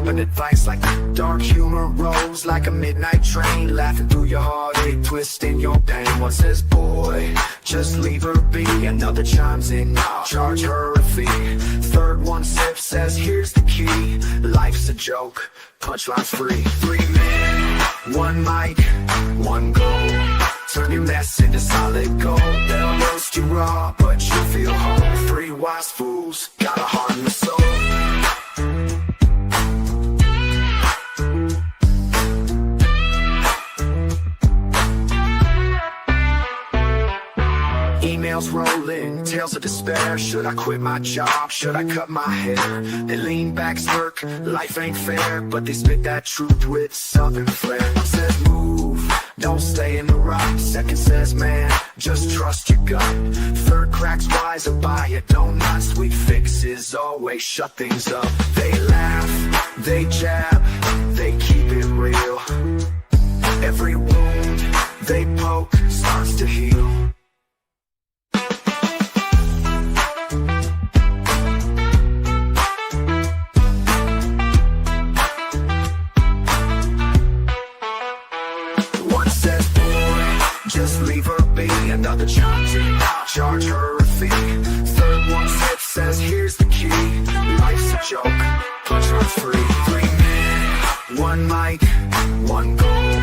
dropping advice like dark humor rolls like a midnight train, laughing through your heartache, twisting your pain. One says, boy, just leave her be. Another chimes in, charge her a fee. Third one sip says, here's the key. Life's a joke, punchlines free. 3 men, 1 mic, 1 goal. Turn your mess into solid gold. They'll roast you raw, but you feel whole. 3 wise fools, got a heart and a soul. Emails rolling, tales of despair. Should I quit my job? Should I cut my hair? They lean back, smirk, life ain't fair, but they spit that truth with southern flair. One says move, don't stay in the rut. Second says man, just trust your gut. Third cracks wise by it, don't not. Sweet fixes always shut things up. They laugh, they jab, they keep it real. Every wound they poke starts to heal. Just leave her be. Another chimes in, charge her a fee. Third one sip says, here's the key. Life's a joke, punchlines free. 3 men, 1 mic, 1 goal.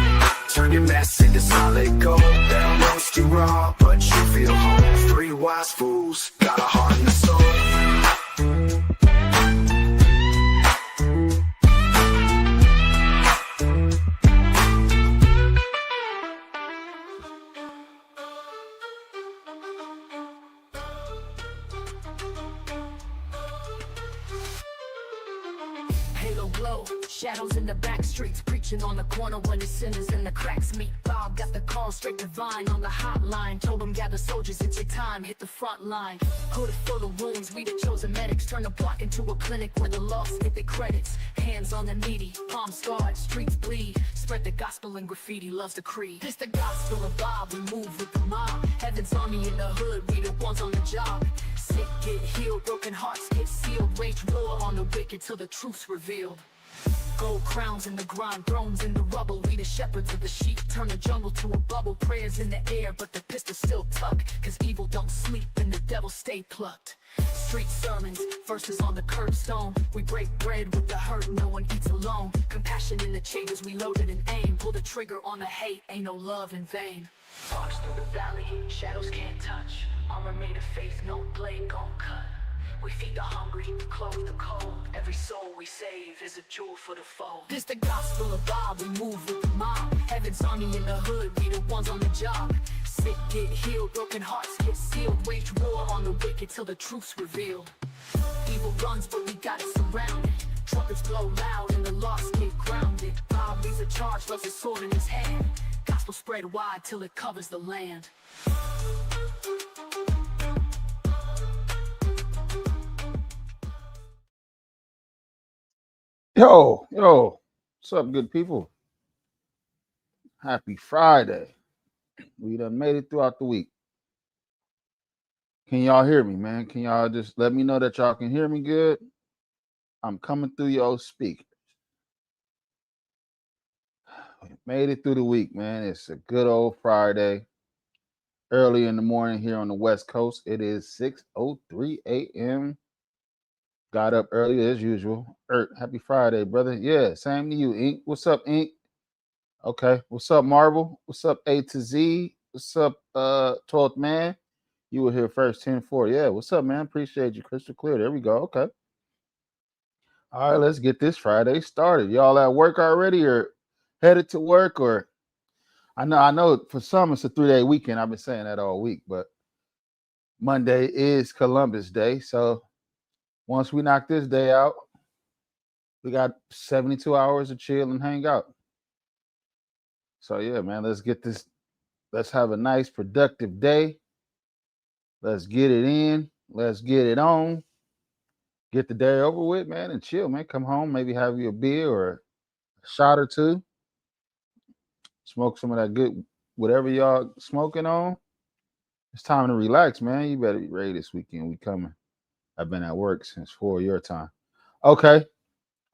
Turn your mess into solid gold. They'll roast you raw, but you feel whole. 3 wise fools, got a heart and a soul. Halo glow, shadows in the back streets, preaching on the corner when the sinners and the cracks meet. Bob got the call straight divine on the hotline. Told him gather soldiers, it's your time, hit the front line. Hooded full of wounds, we the chosen medics. Turn the block into a clinic where the lost get their credits. Hands on the needy, palms scarred, streets bleed. Spread the gospel and graffiti loves the creed. It's the gospel of Bob, we move with the mob. Heaven's army in the hood, we the ones on the job. Sick get healed, broken hearts get sealed. Wage war on the wicked till the truth's revealed. Gold crowns in the grind, thrones in the rubble. We the shepherds of the sheep, turn the jungle to a bubble. Prayers in the air, but the pistol still tuck. Cause evil don't sleep and the devil stay plucked. Street sermons, verses on the curbstone. We break bread with the hurt, no one eats alone. Compassion in the chambers, we loaded and aim. Pull the trigger on the hate, ain't no love in vain. Walks through the valley, shadows can't touch. Armor made of faith, no blade gon' cut. We feed the hungry, clothe the cold. Every soul we save is a jewel for the foe. This the gospel of Bob, we move with the mob. Heaven's army in the hood, we the ones on the job. Sick get healed, broken hearts get sealed. Wage war on the wicked till the truth's revealed. Evil runs, but we got it surrounded. Trumpets blow loud and the lost get grounded. Bob leads a charge, loves his sword in his hand. Gospel spread wide till it covers the land. Yo, what's up, good people? Happy Friday. We done made it throughout the week. Can y'all hear me, man? Can y'all just let me know that y'all can hear me good? I'm coming through your speakers. We made it through the week, man. It's a good old Friday. Early in the morning here on the West Coast. It is 6:03 a.m. Got up early as usual. Errt, happy Friday, brother. Yeah, same to you, Ink. What's up, Ink? Okay. What's up, Marble? What's up, A to Z? What's up, 12th man? You were here first, 10-4. Yeah, what's up, man? Appreciate you. Crystal clear. There we go. Okay. All right, let's get this Friday started. Y'all at work already or headed to work? Or I know for some it's a 3-day weekend. I've been saying that all week, but Monday is Columbus Day, so once we knock this day out, we got 72 hours to chill and hang out. So yeah, man, let's get this. Let's have a nice, productive day. Let's get it in. Let's get it on. Get the day over with, man, and chill, man. Come home, maybe have you a beer or a shot or two. Smoke some of that good, whatever y'all smoking on. It's time to relax, man. You better be ready this weekend. We coming. I've been at work since 4 your time. Okay.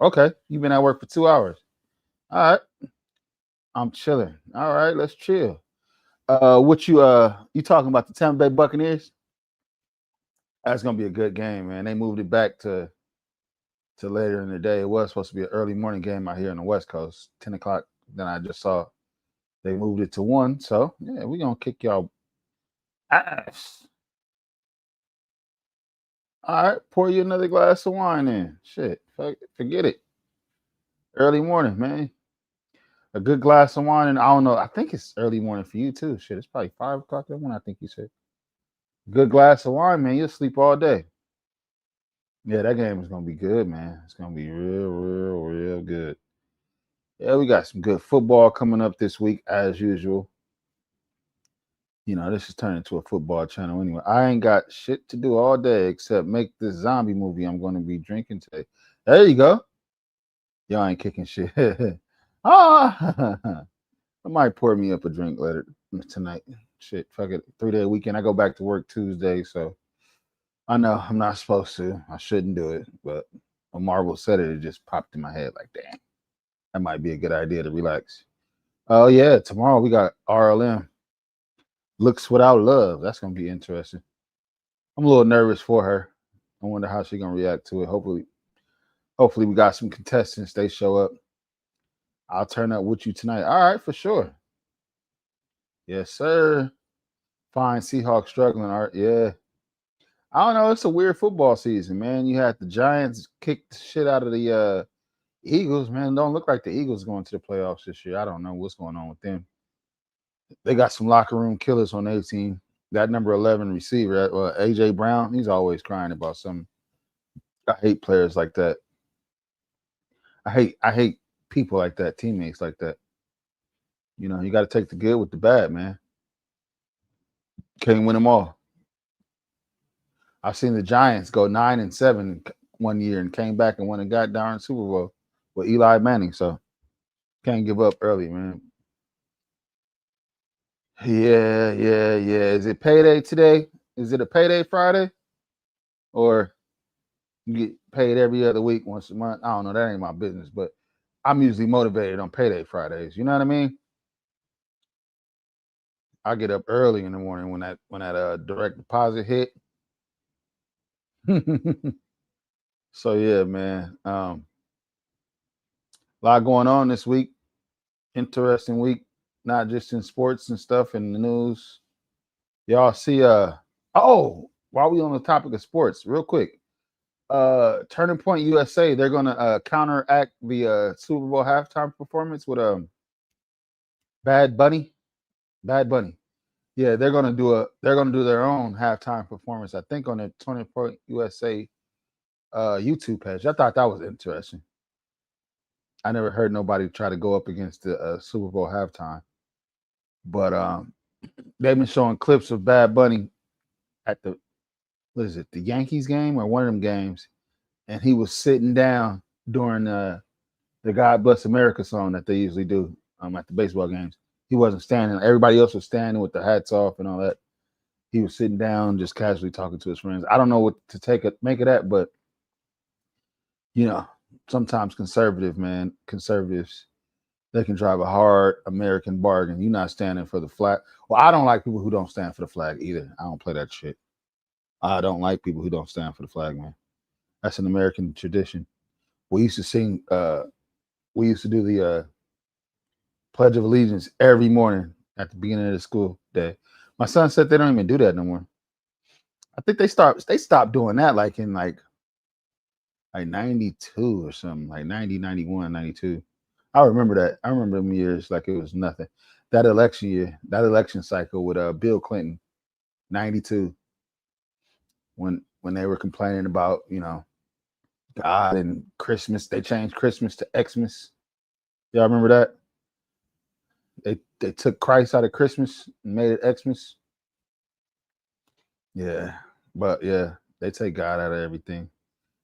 Okay, you've been at work for 2 hours. All right, I'm chilling. All right, let's chill. What you talking about the Tampa Bay Buccaneers? That's gonna be a good game, man. They moved it back to later in the day. It was supposed to be an early morning game out here on the West Coast, 10 o'clock. Then I just saw they moved it to 1. So yeah, we gonna kick y'all ass. All right, pour you another glass of wine in. Shit, forget it. Early morning, man. A good glass of wine, and I don't know. I think it's early morning for you too. Shit, it's probably 5 o'clock that one. I think you said. Good glass of wine, man. You'll sleep all day. Yeah, that game is gonna be good, man. It's gonna be real good. Yeah, we got some good football coming up this week as usual. You know, this is turning into a football channel anyway. I ain't got shit to do all day except make this zombie movie I'm going to be drinking today. There you go. Y'all ain't kicking shit. I might pour me up a drink later tonight. Shit, fuck it. 3-day weekend. I go back to work Tuesday, so I know I'm not supposed to. I shouldn't do it, but when Marvel said it, it just popped in my head like, damn, that might be a good idea to relax. Oh yeah, tomorrow we got RLM. Looks Without Love. That's gonna be interesting. I'm a little nervous for her. I wonder how she's gonna react to it. Hopefully we got some contestants. They show up. I'll turn up with you tonight. All right, for sure. Yes, sir. Fine Seahawks struggling. Art. Yeah. I don't know. It's a weird football season, man. You had the Giants kick the shit out of the Eagles, man. Don't look like the Eagles going to the playoffs this year. I don't know what's going on with them. They got some locker room killers on their team. That number 11 receiver, AJ Brown, he's always crying about something. I hate players like that. I hate people like that, teammates like that. You know, you got to take the good with the bad, man. Can't win them all. I've seen the Giants go 9-7 one year and came back and won a goddamn Super Bowl with Eli Manning. So can't give up early, man. Yeah. Is it payday today? Is it a payday Friday? Or you get paid every other week once a month? I don't know. That ain't my business, but I'm usually motivated on payday Fridays. You know what I mean? I get up early in the morning when that direct deposit hit. So yeah, man. A lot going on this week. Interesting week, not just in sports and stuff in the news. Y'all see while we on the topic of sports, real quick. Turning Point USA, they're gonna counteract the Super Bowl halftime performance with Bad Bunny. Bad Bunny. Yeah, they're gonna do their own halftime performance, I think, on the Turning Point USA YouTube page. I thought that was interesting. I never heard nobody try to go up against the Super Bowl halftime. But they've been showing clips of Bad Bunny at the Yankees game or one of them games, and he was sitting down during the God Bless America song that they usually do at the baseball games. He wasn't standing. Everybody else was standing with their hats off and all that. He was sitting down, just casually talking to his friends. I don't know what to make of that, but you know, sometimes conservatives, they can drive a hard American bargain. You're not standing for the flag. Well, I don't like people who don't stand for the flag either. I don't play that shit. I don't like people who don't stand for the flag, man. That's an American tradition. We used to sing. We used to do the Pledge of Allegiance every morning at the beginning of the school day. My son said they don't even do that no more. I think they stopped doing that like in like 92 or something, like 90, 91, 92. I remember that. I remember them years like it was nothing. That election cycle with Bill Clinton, 92, when they were complaining about, you know, God and Christmas. They changed Christmas to Xmas. Y'all remember that? They took Christ out of Christmas and made it Xmas. Yeah. But yeah, they take God out of everything.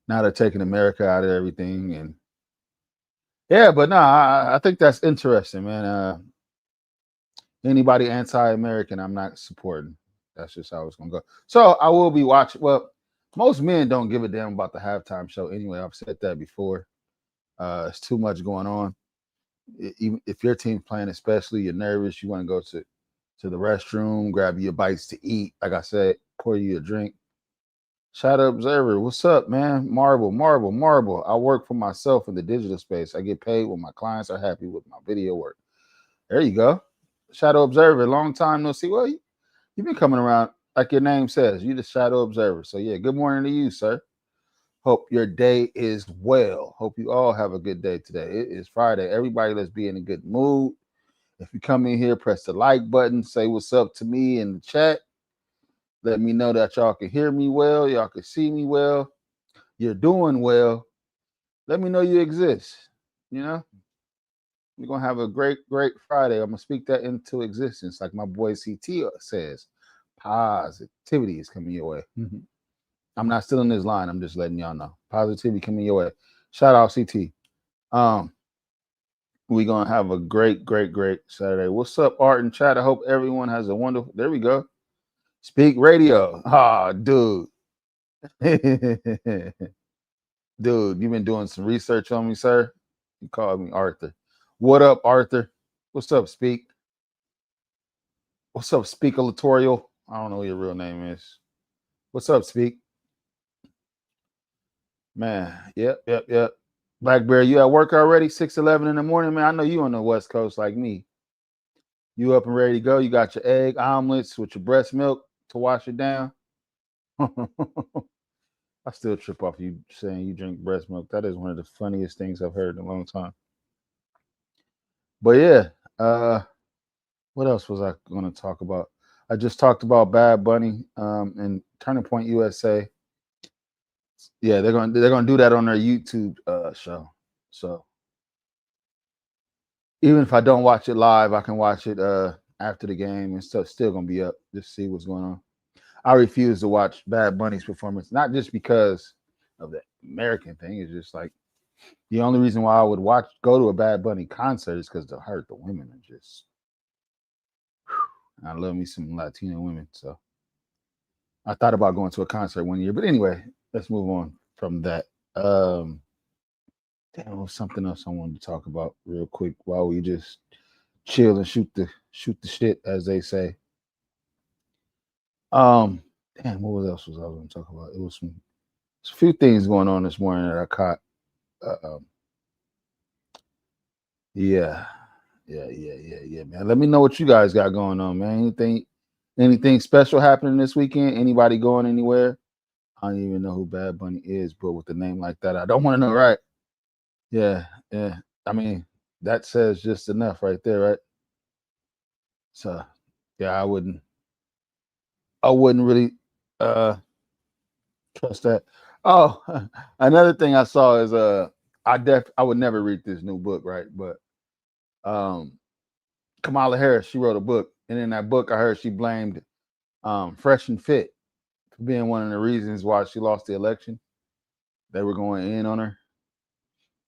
Now they're taking America out of everything. And yeah, but no, I think that's interesting, man. Anybody anti-American, I'm not supporting. That's just how it's gonna go. So I will be watching. Well, most men don't give a damn about the halftime show anyway. I've said that before. It's too much going on. Even if your team's playing, especially, you're nervous. You want to go to the restroom, grab your bites to eat. Like I said, pour you a drink. Shadow Observer, what's up, man? Marble. I work for myself in the digital space. I get paid when my clients are happy with my video work. There you go. Shadow Observer, long time no see. Well, you've been coming around like your name says. You're the Shadow Observer. So, yeah, good morning to you, sir. Hope your day is well. Hope you all have a good day today. It is Friday. Everybody, let's be in a good mood. If you come in here, press the like button. Say what's up to me in the chat. Let me know that y'all can hear me well. Y'all can see me well. You're doing well. Let me know you exist. You know, we're going to have a great Friday. I'm going to speak that into existence. Like my boy CT says, positivity is coming your way. I'm not stealing this line. I'm just letting y'all know. Positivity coming your way. Shout out CT. We're going to have a great Saturday. What's up, Art and chat? I hope everyone has a wonderful, there we go. Speak radio. Ah, dude. Dude, you've been doing some research on me, sir. You called me Arthur. What up, Arthur? What's up, Speak? What's up, Speak-alatorial? I don't know what your real name is. What's up, Speak? Man, yep. Blackberry, you at work already? 6:11 in the morning, man. I know you on the West Coast like me. You up and ready to go? You got your egg omelets with your breast milk to wash it down? I still trip off you saying you drink breast milk. That is one of the funniest things I've heard in a long time. But yeah, what else was I going to talk about? I just talked about Bad Bunny and Turning Point USA. Yeah, they're gonna do that on their YouTube show. So even if I don't watch it live, I can watch it after the game and stuff. Still gonna be up just to see what's going on. I refuse to watch Bad Bunny's performance, not just because of the American thing. It's just like the only reason why I would go to a Bad Bunny concert is because the women are just. I love me some Latino women, so I thought about going to a concert one year. But anyway, let's move on from that. Damn, there was something else I wanted to talk about real quick while we just chill and shoot the shit, as they say. Damn, what else was I going to talk about? It was a few things going on this morning that I caught. Yeah, man. Let me know what you guys got going on, man. Anything special happening this weekend? Anybody going anywhere? I don't even know who Bad Bunny is, but with a name like that, I don't want to know, right? Yeah. I mean, that says just enough right there, right? So, yeah, I wouldn't really trust that. Oh, another thing I saw is I would never read this new book, right? But Kamala Harris, she wrote a book, and in that book, I heard she blamed Fresh and Fit for being one of the reasons why she lost the election. They were going in on her.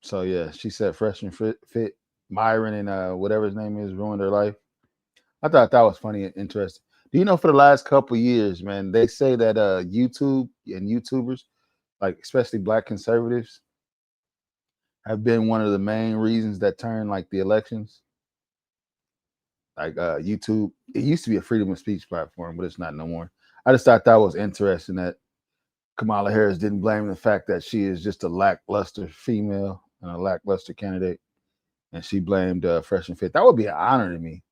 So yeah, she said Fresh and Fit, Myron and whatever his name is ruined her life. I thought that was funny and interesting. Do you know for the last couple years, man, they say that YouTube and YouTubers, like especially Black conservatives, have been one of the main reasons that turned like the elections. Like YouTube, it used to be a freedom of speech platform, but it's not no more. I just thought that was interesting that Kamala Harris didn't blame the fact that she is just a lackluster female and a lackluster candidate, and she blamed Fresh and Fit. That would be an honor to me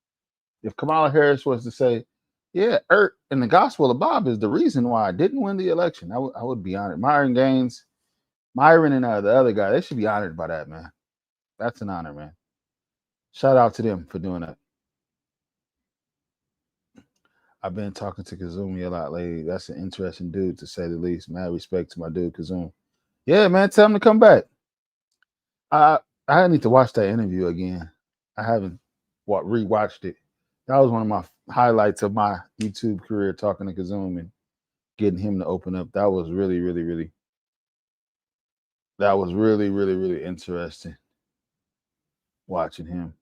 if Kamala Harris was to say, "Yeah, Errt and the Gospel of Bob is the reason why I didn't win the election." I would be honored. Myron and the other guy, they should be honored by that, man. That's an honor, man. Shout out to them for doing that. I've been talking to Kazumi a lot lately. That's an interesting dude, to say the least. Mad respect to my dude, Kazumi. Yeah, man, tell him to come back. I need to watch that interview again. I haven't rewatched it. That was one of my highlights of my YouTube career, talking to Kazumi and getting him to open up. That was really interesting watching him.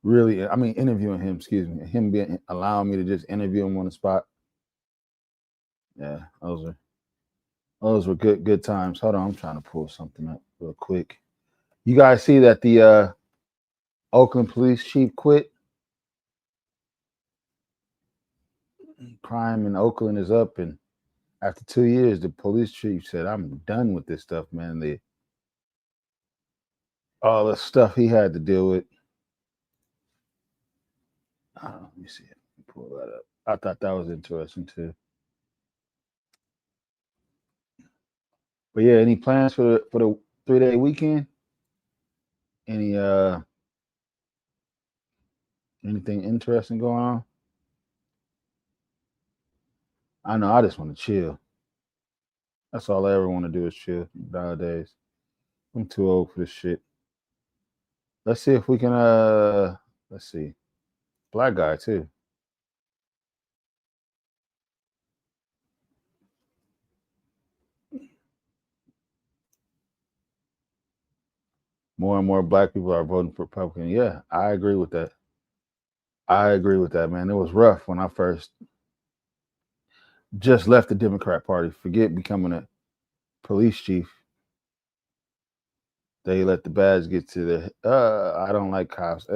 Really, I mean, interviewing him, excuse me, him allowing me to just interview him on the spot. Yeah, those were good times. Hold on, I'm trying to pull something up. real quick. You guys see that the Oakland police chief quit? Crime in Oakland is up, and after 2 years, the police chief said, "I'm done with this stuff, man. All the stuff he had to deal with." Let me see. Pull that up. I thought that was interesting too. But yeah, any plans for the 3-day weekend? Any anything interesting going on? I know I just want to chill. That's all I ever want to do is chill nowadays. I'm too old for this shit. Let's see if we can let's see. Black guy too. More and more black people are voting for Republican. Yeah, I agree with that. I agree with that, man. It was rough when I first just left the Democrat Party. Forget becoming a police chief. They let the badge get to the I don't like cops.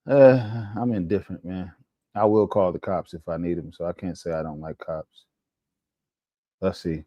I'm indifferent, man. I will call the cops if I need them, so I can't say I don't like cops. Let's see.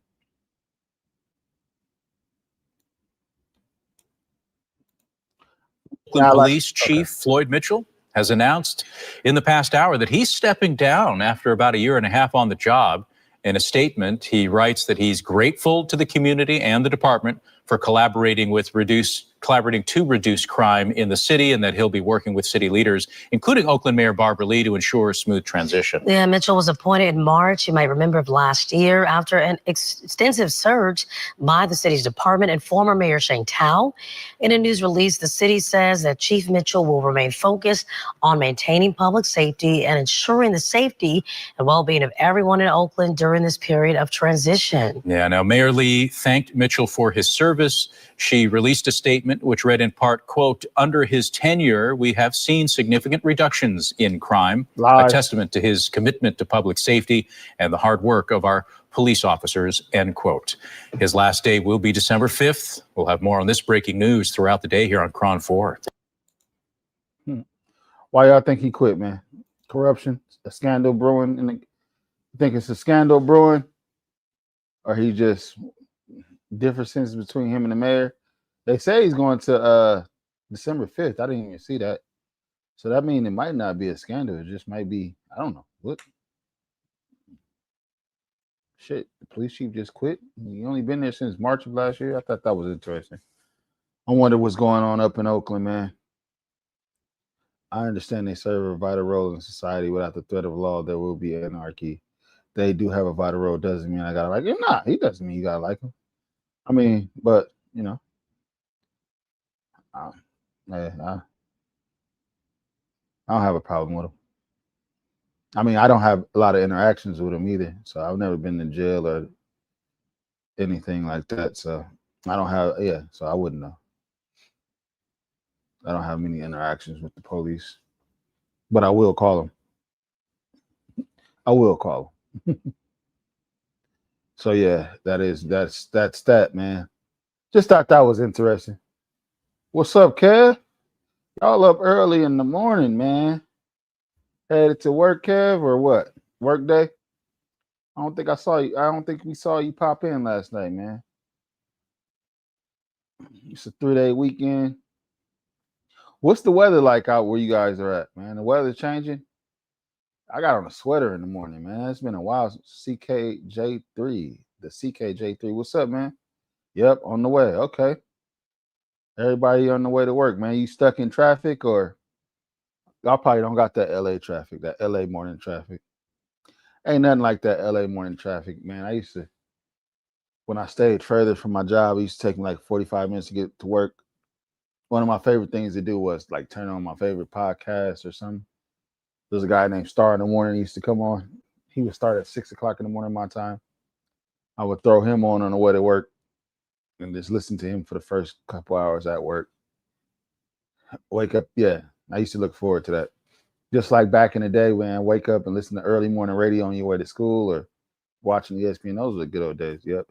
Oakland Police Chief Floyd Mitchell has announced in the past hour that he's stepping down after about a year and a half on the job. In a statement, he writes that he's grateful to the community and the department for collaborating to reduce crime in the city, and that he'll be working with city leaders, including Oakland Mayor Barbara Lee, to ensure a smooth transition. Yeah, Mitchell was appointed in March, you might remember, of last year after an extensive search by the city's department and former Mayor Shane Tao. In a news release, the city says that Chief Mitchell will remain focused on maintaining public safety and ensuring the safety and well-being of everyone in Oakland during this period of transition. Yeah, now Mayor Lee thanked Mitchell for his service. She released a statement which read in part, quote, "Under his tenure, we have seen significant reductions in crime, a testament to his commitment to public safety and the hard work of our police officers," end quote. His last day will be December 5th. We'll have more on this breaking news throughout the day here on Cron 4. Why y'all think he quit, man? Corruption, a scandal brewing, and you think it's a scandal brewing, or he just differences between him and the mayor? They say he's going to December 5th. I didn't even see that. So that means it might not be a scandal. It just might be, I don't know. What? Shit, the police chief just quit. He only been there since March of last year. I thought that was interesting. I wonder what's going on up in Oakland, man. I understand they serve a vital role in society. Without the threat of law, there will be anarchy. They do have a vital role. Doesn't mean I gotta like him. Nah, he doesn't mean you gotta like him. I mean, but you know, I don't have a problem with him. I mean, I don't have a lot of interactions with him either, so I've never been in jail or anything like that. So I don't have, so I wouldn't know. I don't have many interactions with the police, but I will call them. I will call them. So yeah, that's that, man. Just thought that was interesting. What's up, Kev? Y'all up early in the morning, man. Headed to work, Kev, or what? Work day? I don't think I saw you. I don't think we saw you pop in last night, man. It's a 3-day weekend. What's the weather like out where you guys are at, man? The weather changing? I got on a sweater in the morning, man. It's been a while. CKJ3, the CKJ3. What's up, man? Yep, on the way. Okay. Everybody on the way to work, man. You stuck in traffic, or y'all probably don't got that LA traffic, that LA morning traffic. Ain't nothing like that LA morning traffic, man. I used to, when I stayed further from my job, it used to take me like 45 minutes to get to work. One of my favorite things to do was like turn on my favorite podcast or something. There's a guy named Star in the Morning. He used to come on. He would start at 6 o'clock in the morning my time. I would throw him on the way to work and just listen to him for the first couple hours at work. Wake up. Yeah, I used to look forward to that. Just like back in the day, man, wake up and listen to early morning radio on your way to school or watching ESPN. Those were the good old days. Yep.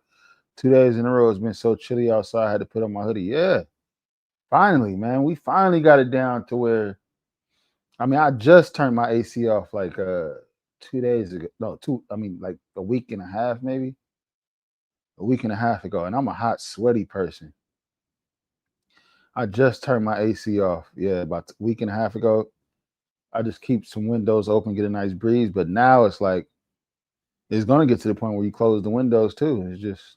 2 days in a row, it's been so chilly outside. I had to put on my hoodie. Yeah, finally, man. We finally got it down to where, I mean, I just turned my AC off like 2 days ago. No, like a week and a half, maybe. A week and a half ago. And I'm a hot, sweaty person. I just turned my AC off. Yeah, about a week and a half ago. I just keep some windows open, get a nice breeze. But now it's like, it's going to get to the point where you close the windows too. It's just,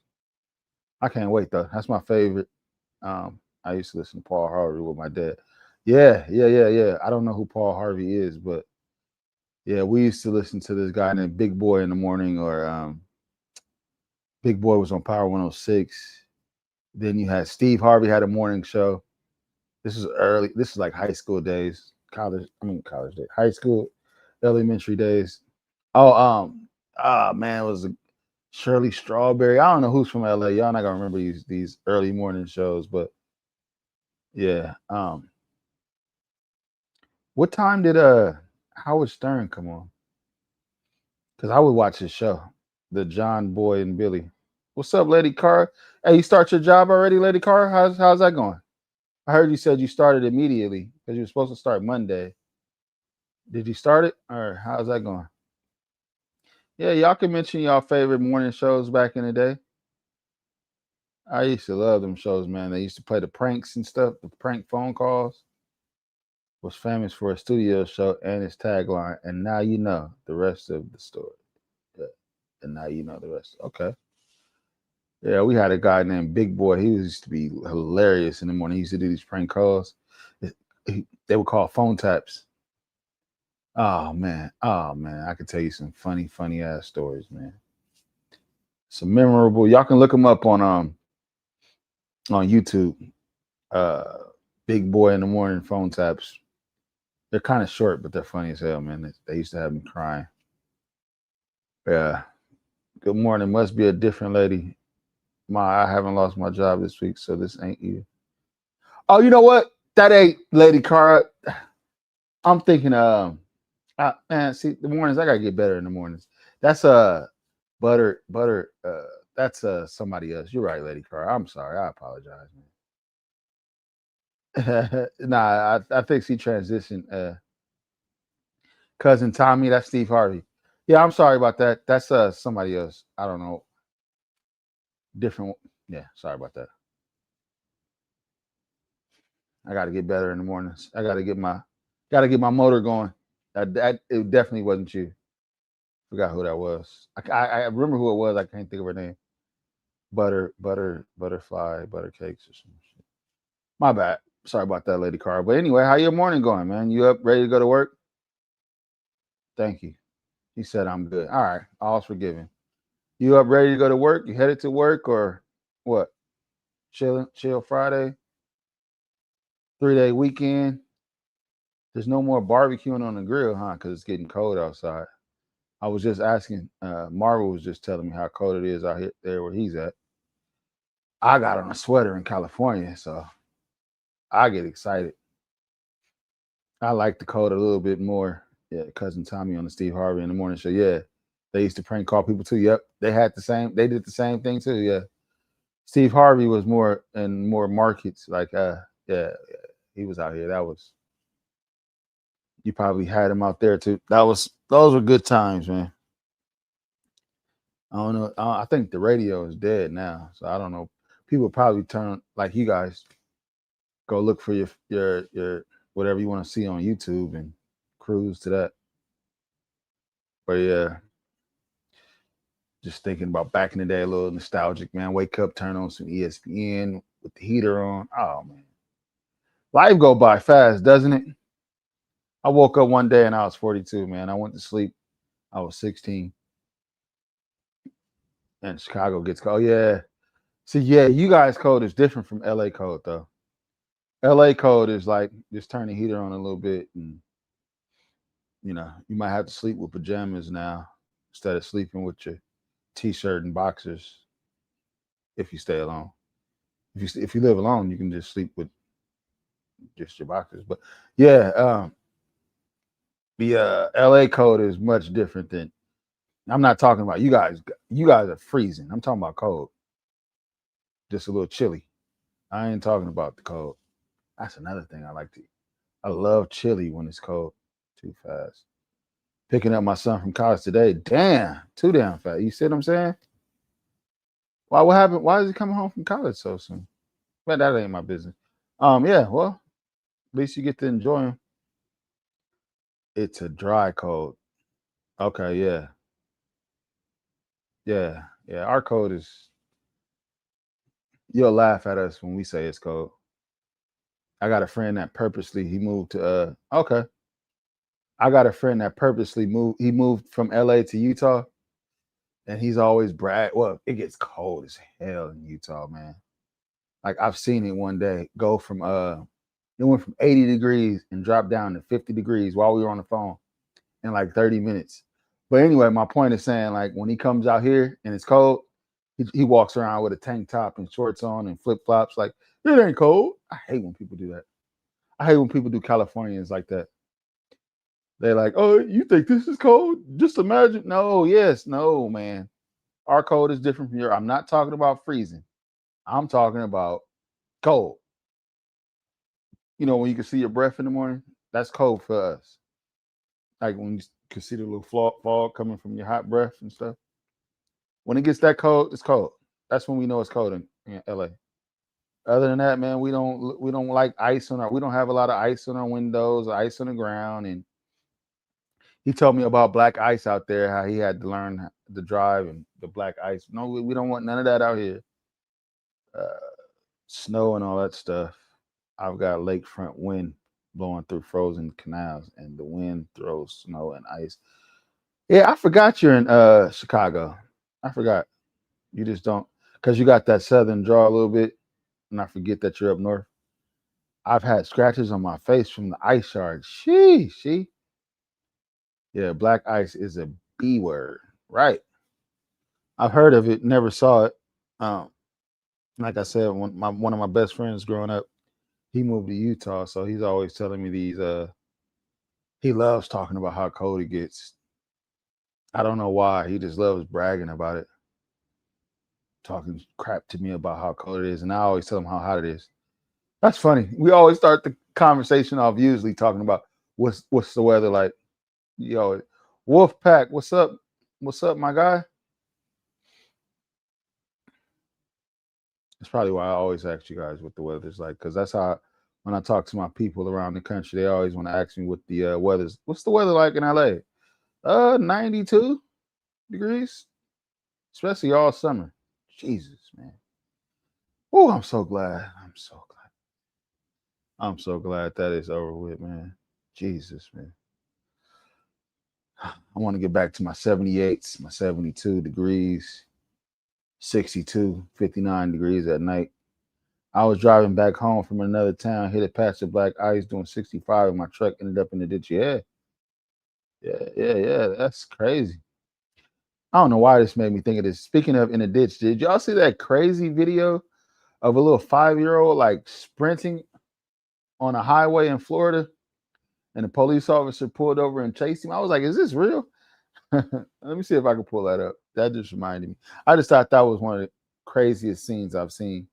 I can't wait though. That's my favorite. I used to listen to Paul Harvey with my dad. Yeah. I don't know who Paul Harvey is, but yeah, we used to listen to this guy named Big Boy in the morning, or Big Boy was on Power 106. Then you had Steve Harvey had a morning show. This is early. This is like high school days, college days, high school, elementary days. Oh, man, it was Shirley Strawberry. I don't know who's from LA. Y'all not gonna remember these early morning shows, but yeah. What time did Howard Stern come on? Because I would watch his show, the John Boy and Billy. What's up, Lady Carr? Hey, you start your job already, Lady Carr? How's that going? I heard you said you started immediately because you were supposed to start Monday. Did you start it, or how's that going? Yeah, y'all can mention y'all favorite morning shows back in the day. I used to love them shows, man. They used to play the pranks and stuff, the prank phone calls. Was famous for a studio show and its tagline, and now you know the rest of the story. Yeah. And now you know the rest. Okay. Yeah, we had a guy named Big Boy. He used to be hilarious in the morning. He used to do these prank calls. They were called phone taps. Oh man. I could tell you some funny ass stories, man. Some memorable. Y'all can look them up on YouTube. Big Boy in the morning phone taps. They're kind of short, but they're funny as hell, man. They used to have me crying. Yeah. Good morning. Must be a different lady. I haven't lost my job this week, so this ain't you. Oh, you know what? That ain't Lady Carr. I'm thinking, man, see, the mornings, I gotta get better in the mornings. That's butter, that's somebody else. You're right, Lady Carr. I'm sorry. I apologize, man. Nah, I think she transitioned. Cousin Tommy, that's Steve Harvey. Yeah, I'm sorry about that. That's somebody else. I don't know. Different. Yeah, sorry about that. I got to get better in the mornings. I got to get my motor going. That it definitely wasn't you. Forgot who that was. I remember who it was. I can't think of her name. Butterfly, butter cakes or some shit. My bad. Sorry about that, Lady Carr. But anyway, how your morning going, man? You up, ready to go to work? Thank you. He said I'm good. All right, all's forgiven. You up, ready to go to work? You headed to work or what? Chill Friday. 3-day weekend. There's no more barbecuing on the grill, huh? Because it's getting cold outside. I was just asking. Marvel was just telling me how cold it is out here there where he's at. I got on a sweater in California, so I get excited. I like the cold a little bit more. Yeah, cousin Tommy on the Steve Harvey in the morning show. Yeah, they used to prank call people too. Yep, they did the same thing too. Yeah, Steve Harvey was more in more markets. Like, yeah, he was out here. You probably had him out there too. Those were good times, man. I don't know. I think the radio is dead now, so I don't know. People probably turn like you guys. Go look for your whatever you want to see on YouTube and cruise to that. But yeah, just thinking about back in the day, a little nostalgic, man. Wake up, turn on some ESPN with the heater on. Oh man, life go by fast, doesn't it? I woke up one day and I was 42, man. I went to sleep. I was 16. And Chicago gets cold. Yeah. See, yeah, you guys' code is different from LA code, though. LA code is like just turn the heater on a little bit, and you might have to sleep with pajamas now instead of sleeping with your t-shirt and boxers. If you stay alone, if you live alone, you can just sleep with just your boxers. But yeah, the LA code is much different than. I'm not talking about you guys. You guys are freezing. I'm talking about cold. just a little chilly. I ain't talking about the cold. That's another thing I like to eat. I love chili when it's cold. Too fast. Picking up my son from college today. Damn, too damn fast. You see what I'm saying? Why? What happened? Why is he coming home from college so soon? But that ain't my business. Yeah. Well, at least you get to enjoy him. It's a dry cold. Okay. Yeah. Yeah. Yeah. Our cold is. You'll laugh at us when we say it's cold. I got a friend that purposely he moved to. Okay. I got a friend that purposely moved. He moved from LA to Utah, and he's always brag. Well, it gets cold as hell in Utah, man. Like I've seen it one day go from it went from 80 degrees and dropped down to 50 degrees while we were on the phone in like 30 minutes. But anyway, my point is saying like when he comes out here and it's cold, he walks around with a tank top and shorts on and flip flops. Like it ain't cold. I hate when people do that. I hate when people do Californians like that. They're like, oh, you think this is cold? Just imagine. No, yes, no, man. Our cold is different from yours. I'm not talking about freezing. I'm talking about cold. You know, when you can see your breath in the morning, that's cold for us. Like when you can see the little fog coming from your hot breath and stuff. When it gets that cold, it's cold. That's when we know it's cold in LA. Other than that, man, we don't like ice on our. We don't have a lot of ice on our windows, ice on the ground, and he told me about black ice out there, how he had to learn to drive and the black ice. No, we don't want none of that out here. Snow and all that stuff. I've got lakefront wind blowing through frozen canals, and the wind throws snow and ice. Yeah, I forgot you're in Chicago. I forgot. You just don't, because you got that southern draw a little bit, and I forget that you're up north. I've had scratches on my face from the ice shards. She. Yeah, black ice is a B word, right? I've heard of it, never saw it. Um, like I said, one of my best friends growing up, he moved to Utah, so he's always telling me these. He loves talking about how cold it gets. I don't know why. He just loves bragging about it, talking crap to me about how cold it is, and I always tell him how hot it is. That's funny. We always start the conversation off usually talking about what's the weather like. Yo, Wolfpack, what's up? What's up, my guy? That's probably why I always ask you guys what the weather's like, because that's how when I talk to my people around the country, they always want to ask me what the weather's. What's the weather like in LA? 92 degrees, especially all summer. Jesus, man. Oh, I'm so glad. I'm so glad that is over with, man. Jesus, man. I want to get back to my 78s, my 72 degrees, 62, 59 degrees at night. I was driving back home from another town, hit a patch of black ice doing 65, and my truck ended up in the ditch. Yeah. That's crazy. I don't know why this made me think of this. Speaking of in a ditch, did y'all see that crazy video of a little 5-year-old like sprinting on a highway in Florida, and the police officer pulled over and chased him? I was like, is this real? Let me see if I can pull that up. That just reminded me. I just thought that was one of the craziest scenes I've seen.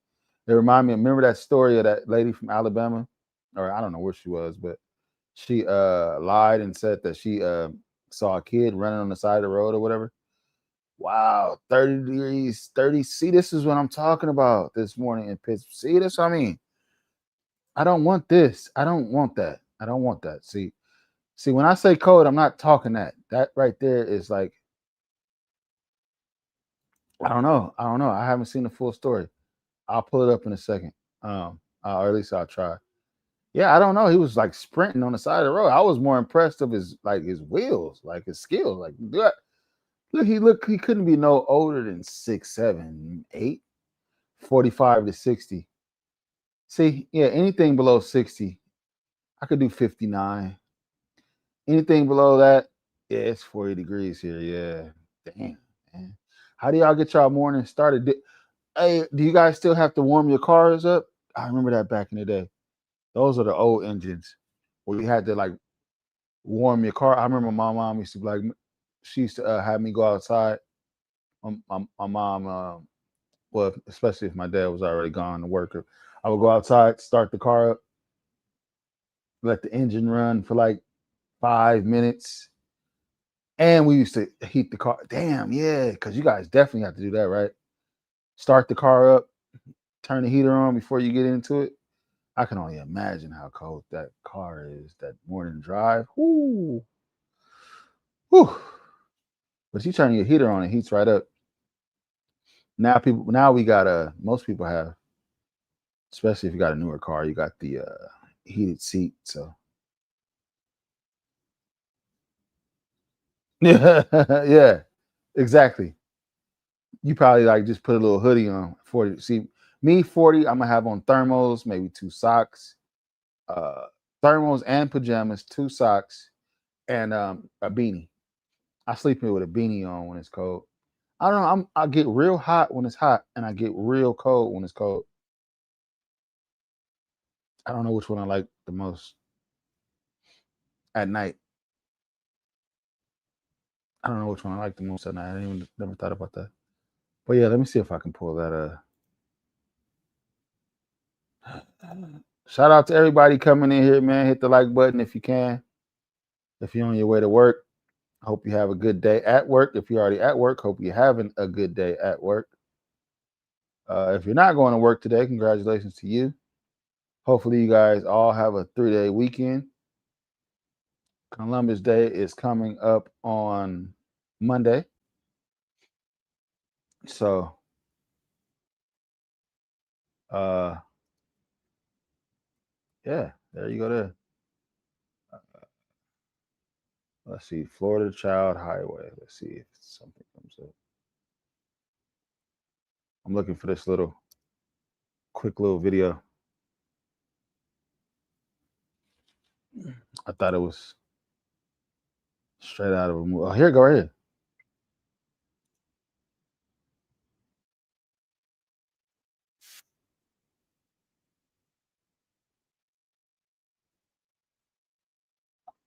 It reminded me, remember that story of that lady from Alabama? Or I don't know where she was, but she lied and said that she saw a kid running on the side of the road or whatever. Wow, 30 degrees, 30. See, this is what I'm talking about this morning in Pittsburgh. See, this what I mean. I don't want this. I don't want that. I don't want that. See, when I say cold, I'm not talking that. That right there is like, I don't know. I haven't seen the full story. I'll pull it up in a second. Or at least I'll try. Yeah, I don't know. He was like sprinting on the side of the road. I was more impressed of his wheels, like his skills. Like, he couldn't be no older than 6, 7, 8, 45 to 60. See, yeah, anything below 60, I could do 59. Anything below that, yeah, it's 40 degrees here. Yeah. Damn, man. How do y'all get y'all morning started? Hey, do you guys still have to warm your cars up? I remember that back in the day. Those are the old engines where you had to like warm your car. I remember my mom used to she used to have me go outside. My mom Well, especially if my dad was already gone to work. I would go outside, start the car up, let the engine run for like 5 minutes. And we used to heat the car. Damn, yeah, because you guys definitely have to do that, right? Start the car up, turn the heater on before you get into it. I can only imagine how cold that car is that morning drive. Whoo. Whew. But you turn your heater on, it heats right up. Now we got most people have, especially if you got a newer car, you got the heated seat. So yeah, yeah, exactly. You probably like just put a little hoodie on 40. See, me 40, I'm gonna have on thermals, maybe 2 socks, thermals and pajamas, 2 socks, and a beanie. I sleep here with a beanie on when it's cold. I don't know. I get real hot when it's hot, and I get real cold when it's cold. I don't know which one I like the most at night. I don't know which one I like the most at night. I didn't even never thought about that. But yeah, let me see if I can pull that. Shout out to everybody coming in here, man. Hit the like button if you can. If you're on your way to work, I hope you have a good day at work. If you're already at work, hope you're having a good day at work. If you're not going to work today, congratulations to you. Hopefully, you guys all have a 3-day weekend. Columbus Day is coming up on Monday. So, yeah, there you go there. Let's see, Florida Child Highway. Let's see if something comes up. I'm looking for this quick little video. I thought it was straight out of a movie. Oh, here you go, right here.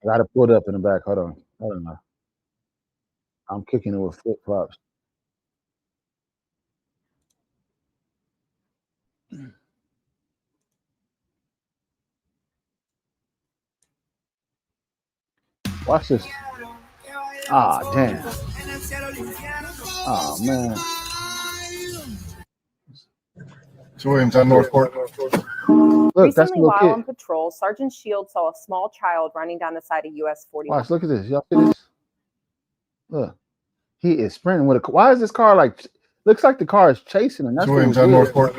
I got to pull it up in the back. Hold on. Hold on. I'm kicking it with flip flops. Watch this. Ah, damn. Oh, man. Williams on Northport. Look, that's a Recently, little while kid. on patrol, Sergeant Shields saw a small child running down the side of US 41. Watch, look at this. Y'all see this? Look. He is sprinting with a. Why is this car like? Looks like the car is chasing him. That's Williams on Northport.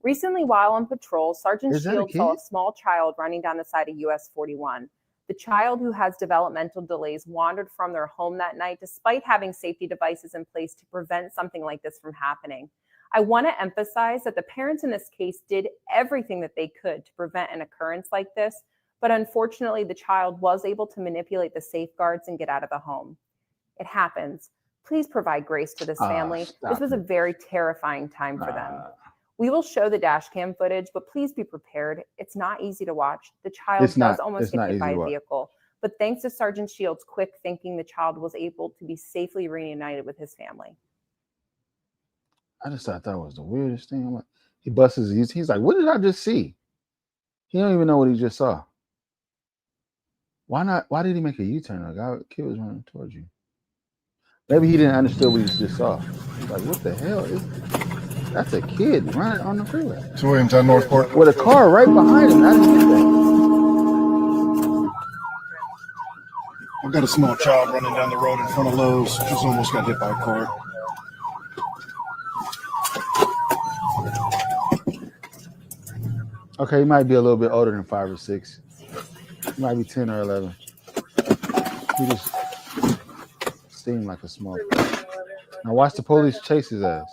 Recently, while on patrol, Sergeant Is that a Shields saw a kid? small child running down the side of US 41. The child, who has developmental delays, wandered from their home that night despite having safety devices in place to prevent something like this from happening. I want to emphasize that the parents in this case did everything that they could to prevent an occurrence like this, but unfortunately, the child was able to manipulate the safeguards and get out of the home. It happens. Please provide grace to this family. This was a very terrifying time for them. We will show the dash cam footage, but please be prepared. It's not easy to watch. The child does almost get hit by a vehicle. But thanks to Sergeant Shields' quick thinking, the child was able to be safely reunited with his family. I just thought that was the weirdest thing. I'm like, he busts his. He's like, "What did I just see?" He don't even know what he just saw. Why not? Why did he make a U-turn? The kid was running towards you. Maybe he didn't understand what he just saw. He's like, "What the hell is? That's a kid running on the freeway." Williams on Northport. With a car right behind him. I didn't get that. I've got a small child running down the road in front of Lowe's. Just almost got hit by a car. Okay, he might be a little bit older than 5 or 6. He might be 10 or 11. He just seemed like a small. Now watch the police chase his ass.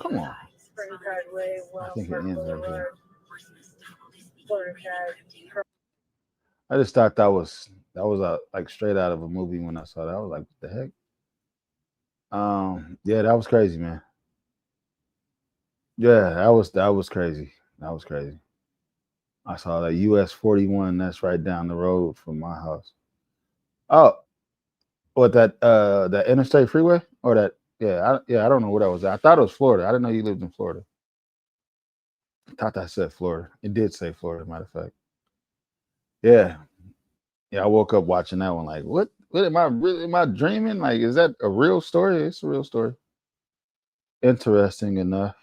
Come on. I think it ends right here. I just thought that was like straight out of a movie when I saw that. I was like, what the heck? Yeah, that was crazy, man. Yeah, that was crazy. That was crazy. I saw that US 41. That's right down the road from my house. Oh, what that interstate freeway or that? Yeah, I don't know what that was. I thought it was Florida. I didn't know you lived in Florida. I thought that said Florida. It did say Florida, matter of fact. Yeah. Yeah, I woke up watching that one like, what? What am I dreaming? Like, is that a real story? It's a real story. Interesting enough.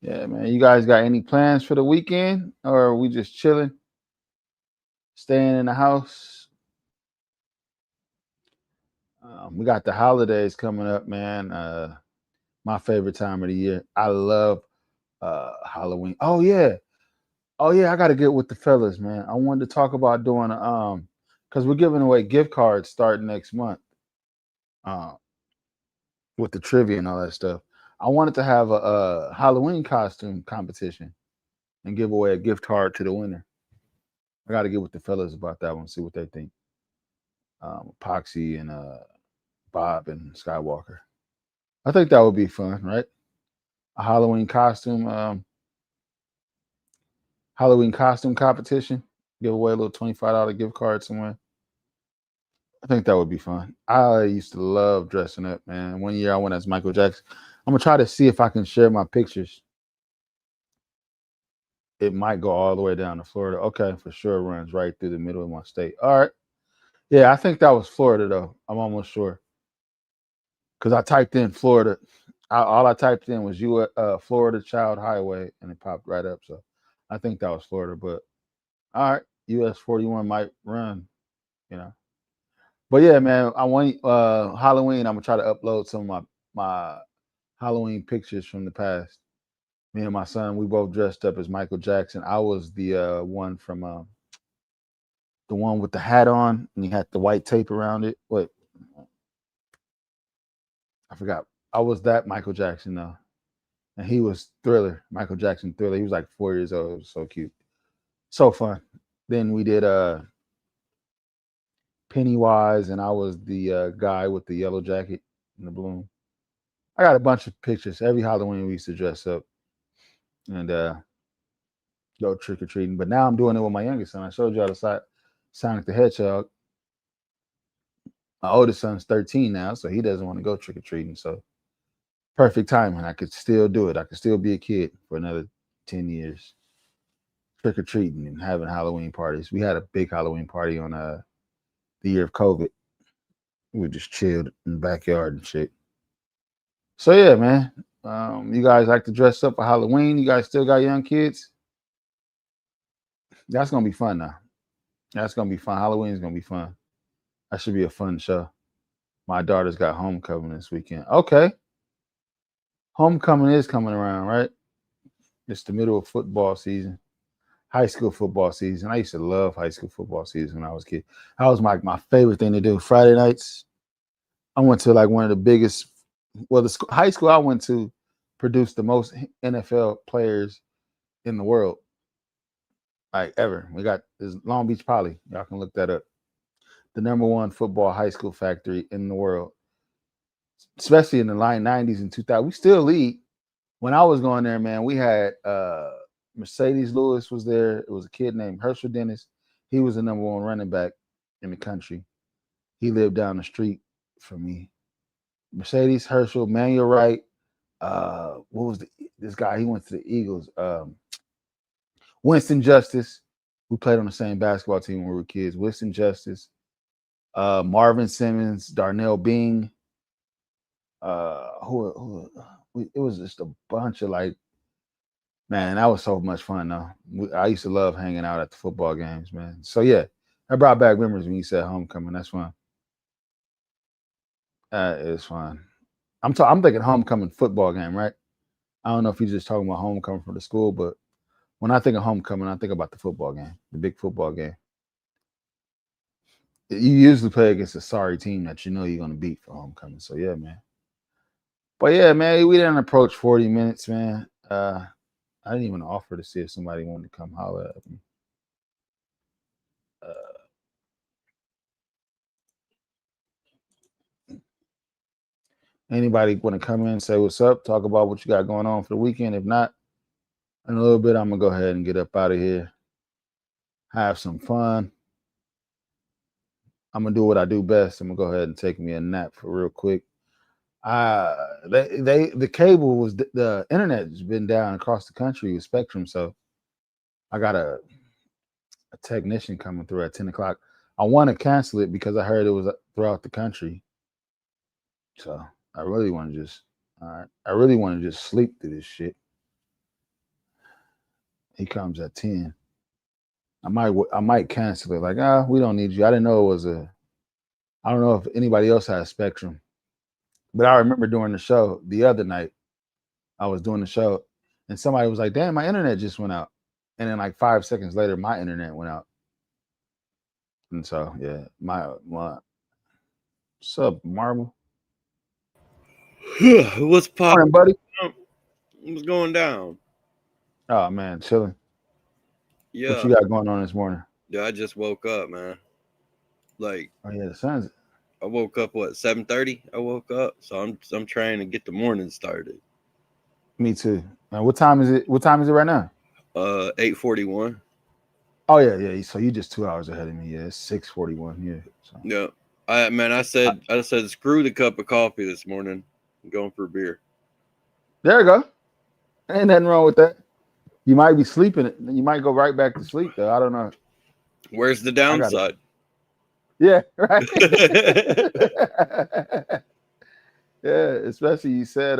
Yeah, man. You guys got any plans for the weekend? Or are we just chilling? Staying in the house? We got the holidays coming up, man. My favorite time of the year. I love Halloween. Oh yeah, I gotta get with the fellas, man. I wanted to talk about doing because we're giving away gift cards starting next month. Uh, with the trivia and all that stuff. I wanted to have a Halloween costume competition and give away a gift card to the winner. I got to get with the fellas about that one, see what they think. Poxy and Bob and Skywalker. I think that would be fun, right? A Halloween costume competition. Give away a little $25 gift card somewhere. I think that would be fun. I used to love dressing up, man. One year I went as Michael Jackson. I'm gonna try to see if I can share my pictures. It might go all the way down to Florida. Okay, for sure, it runs right through the middle of my state. All right. Yeah, I think that was Florida though. I'm almost sure because I typed in Florida. All I typed in was Florida Child Highway, and it popped right up. So I think that was Florida. But all right, US 41 might run. You know. But yeah, man, I want Halloween. I'm gonna try to upload some of my Halloween pictures from the past. Me and my son, we both dressed up as Michael Jackson. I was the one from the one with the hat on, and he had the white tape around it. Wait, I forgot. I was that Michael Jackson though, and he was Thriller, Michael Jackson Thriller. He was like 4 years old. It was so cute, so fun. Then we did Pennywise, and I was the guy with the yellow jacket and the balloon. I got a bunch of pictures. Every Halloween we used to dress up and go trick or treating. But now I'm doing it with my youngest son. I showed you all the Sonic the Hedgehog. My oldest son's 13 now, so he doesn't want to go trick or treating. So perfect timing. I could still do it. I could still be a kid for another 10 years. Trick or treating and having Halloween parties. We had a big Halloween party on the year of COVID. We just chilled in the backyard and shit. So yeah, man. You guys like to dress up for Halloween? You guys still got young kids? That's gonna be fun now. That's gonna be fun. Halloween's gonna be fun. That should be a fun show. My daughter's got homecoming this weekend. Okay. Homecoming is coming around, right? It's the middle of football season, high school football season. I used to love high school football season when I was a kid. That was my favorite thing to do. Friday nights, I went to like one of the biggest, well, the high school I went to produced the most NFL players in the world, like ever. We got this Long Beach Poly. Y'all can look that up. The #1 football high school factory in the world, especially in the late 90s and 2000. We still lead. When I was going there, man, we had Mercedes Lewis was there. It was a kid named Herschel Dennis. He was the #1 running back in the country. He lived down the street from me. Mercedes, Herschel, Manuel Wright. What was this guy? He went to the Eagles. Winston Justice. We played on the same basketball team when we were kids. Winston Justice, Marvin Simmons, Darnell Bing. It was just a bunch of like, man, that was so much fun though. I used to love hanging out at the football games, man. So yeah, that brought back memories when you said homecoming. That's fun. It's fun. I'm thinking homecoming football game, right? I don't know if you're just talking about homecoming from the school, but when I think of homecoming, I think about the football game, the big football game. You usually play against a sorry team that you know you're going to beat for homecoming. So yeah, man. But yeah, man, we didn't approach 40 minutes, man. I didn't even offer to see if somebody wanted to come holler at me. Anybody want to come in, say what's up, talk about what you got going on for the weekend? If not, In a little bit, I'm gonna go ahead and get up out of here, have some fun. I'm gonna do what I do best. I'm gonna go ahead and take me a nap for real quick. The cable was the internet has been down across the country with Spectrum, so I got a technician coming through at 10 o'clock. I want to cancel it because I heard it was throughout the country. So I really want to just sleep through this shit. He comes at 10. I might cancel it. Like, we don't need you. I didn't know it was I don't know if anybody else has Spectrum. But I remember doing the show the other night. I was doing the show and somebody was like, damn, my internet just went out. And then like 5 seconds later, my internet went out. And so, yeah, my what's up, Marvel? What's poppin', buddy? What's going down? Oh man, chilling. Yeah. What you got going on this morning? Yeah, I just woke up, man. Like, oh yeah, the sun's. I woke up 7:30. I woke up, so I'm trying to get the morning started. Me too. What time is it? What time is it right now? 8:41. Oh yeah. So you just 2 hours ahead of me. Yeah, it's 6:41. Yeah. So. Yeah. I said screw the cup of coffee this morning. I'm going for a beer. There you go. Ain't nothing wrong with that. You might be sleeping. You might go right back to sleep though. I don't know. Where's the downside? Yeah, right. Yeah, especially you said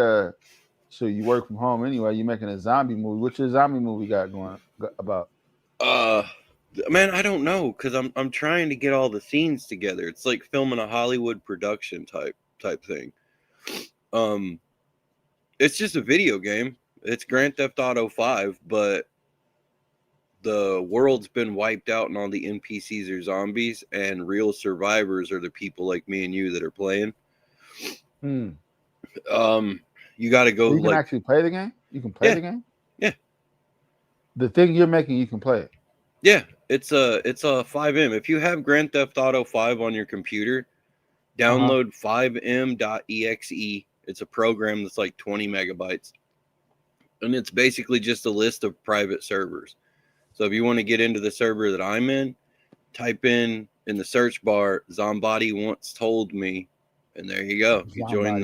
so you work from home anyway. You're making a zombie movie. What's your zombie movie got going about? Man, I don't know because I'm trying to get all the scenes together. It's like filming a Hollywood production type thing. It's just a video game. It's Grand Theft Auto 5, but the world's been wiped out and all the NPCs are zombies and real survivors are the people like me and you that are playing. You got to go. So you can actually play the game? You can play the game? Yeah. The thing you're making, you can play it. Yeah, it's a 5M. If you have Grand Theft Auto 5 on your computer, download 5m.exe. It's a program that's like 20 megabytes. And it's basically just a list of private servers. So if you want to get into the server that I'm in, type in the search bar, Zombody once told me, and there you go. You join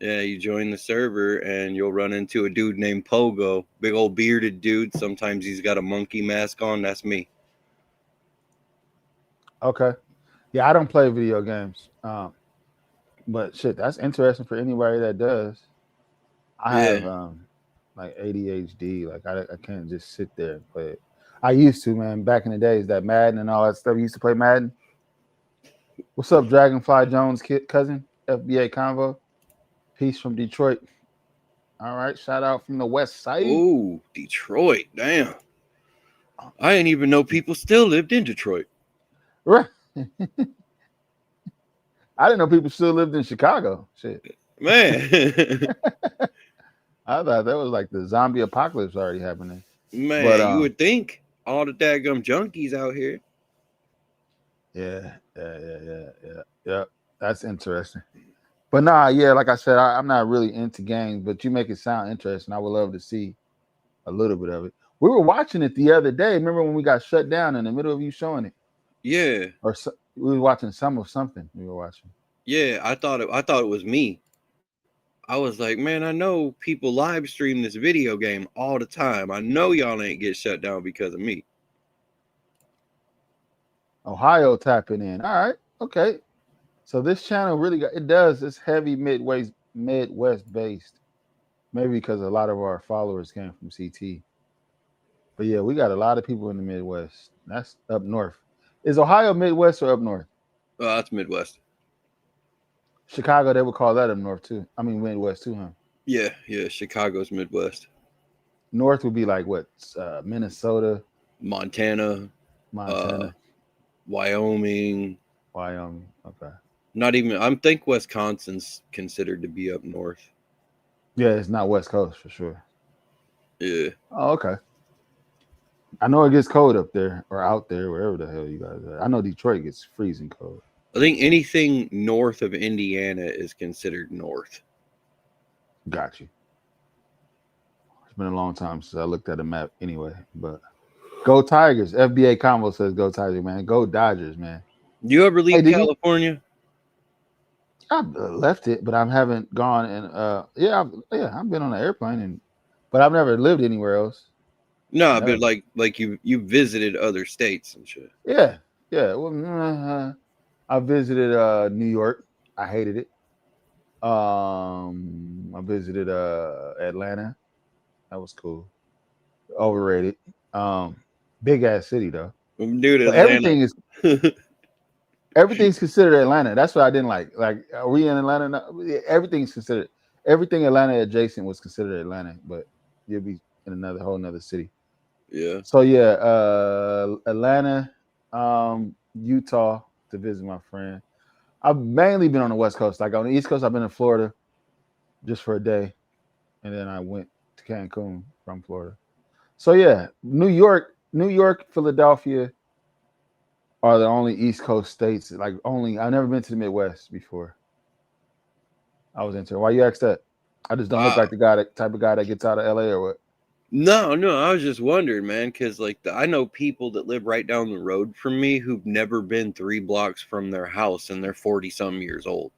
you join the server and you'll run into a dude named Pogo, big old bearded dude. Sometimes he's got a monkey mask on. That's me. Okay. Yeah, I don't play video games. But shit, that's interesting for anybody that does. I have like ADHD. Like I can't just sit there and play it. I used to, man, back in the days, that Madden and all that stuff. You used to play Madden. What's up, Dragonfly Jones cousin? FBA Convo. Peace from Detroit. All right, shout out from the west side. Oh, Detroit. Damn. I didn't even know people still lived in Detroit. Right. I didn't know people still lived in Chicago. Shit. Man. I thought that was like the zombie apocalypse already happening. Man, but, you would think all the daggum junkies out here. Yeah. That's interesting. But nah, yeah, like I said, I'm not really into games, but you make it sound interesting. I would love to see a little bit of it. We were watching it the other day. Remember when we got shut down in the middle of you showing it? Yeah. Or we were watching some of something we were watching. Yeah, I thought it was me. I was like, man, I know people live stream this video game all the time. I know y'all ain't get shut down because of me. Ohio tapping in. All right. Okay. So this channel really it's heavy Midwest based. Maybe because a lot of our followers came from CT. But yeah, we got a lot of people in the Midwest. That's up north. Is Ohio Midwest or up north? That's Midwest. Chicago, they would call that up north too. I mean Midwest too, huh? Yeah, Chicago's Midwest. North would be like what? Minnesota, Montana, Wyoming. Okay. Not even. I think Wisconsin's considered to be up north. Yeah, it's not West Coast for sure. Yeah. Oh, okay. I know it gets cold up there or out there, wherever the hell you guys are. I know Detroit gets freezing cold. I think anything north of Indiana is considered north. Got you. It's been a long time since I looked at a map anyway. But go Tigers. FBA Combo says go Tigers, man. Go Dodgers, man. You ever Hey, leave did you? California? I've left it, but I haven't gone. And I've been on an airplane, but I've never lived anywhere else. No, Never. but like you visited other states and shit. Yeah. Well, I visited New York. I hated it. I visited Atlanta. That was cool. Overrated. Big ass city though. Dude, But Atlanta. everything's considered Atlanta. That's what I didn't like. Like, are we in Atlanta now? Yeah, everything's considered. Everything Atlanta adjacent was considered Atlanta, but you'll be in whole nother city. Yeah. So yeah, Atlanta, Utah to visit my friend. I've mainly been on the West Coast. Like on the East Coast, I've been in Florida just for a day, and then I went to Cancun from Florida. So yeah, New York, Philadelphia are the only East Coast states. Like I've never been to the Midwest before. I was into it. Why you ask that? I just don't look like the type of guy that gets out of LA or what? No, I was just wondering, man, because like I know people that live right down the road from me who've never been 3 blocks from their house, and they're 40-some years old.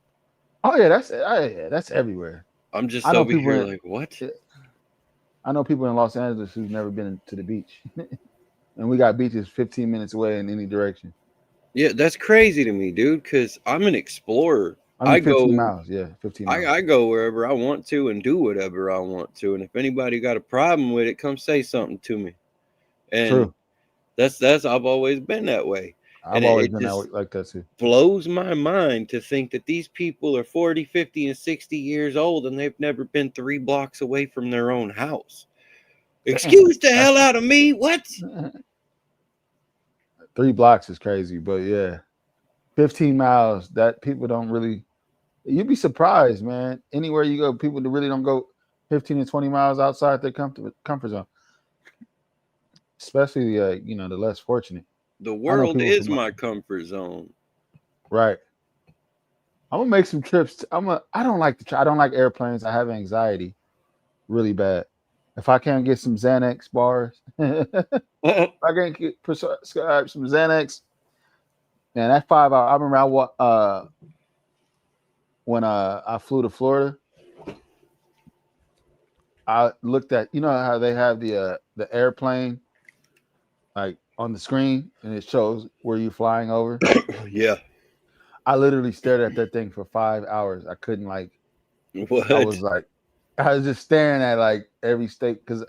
Oh yeah, that's everywhere. I'm just over here like, what? I know people in Los Angeles who've never been to the beach, and we got beaches 15 minutes away in any direction. Yeah, that's crazy to me, dude. Because I'm an explorer. I mean, 15 miles. Yeah, 15 miles. I go wherever I want to and do whatever I want to. And if anybody got a problem with it, come say something to me. And True. That's I've always been that way. I've always been that way, like that too. Blows my mind to think that these people are 40, 50, and 60 years old and they've never been 3 blocks away from their own house. Excuse the hell out of me. What? 3 blocks is crazy, but yeah. 15 miles, that people don't really, you'd be surprised, man. Anywhere you go, people really don't go 15 to 20 miles outside their comfort zone. Especially, the less fortunate. The world is my comfort zone. Right. I'm gonna make some trips. I don't like airplanes. I have anxiety really bad. If I can't get some Xanax bars, if I can't get prescribed some Xanax, man, that 5 hour. I remember when I flew to Florida, I looked at, how they have the airplane like on the screen and it shows where you're flying over. Yeah. I literally stared at that thing for 5 hours. I couldn't what? I was just staring at like every state because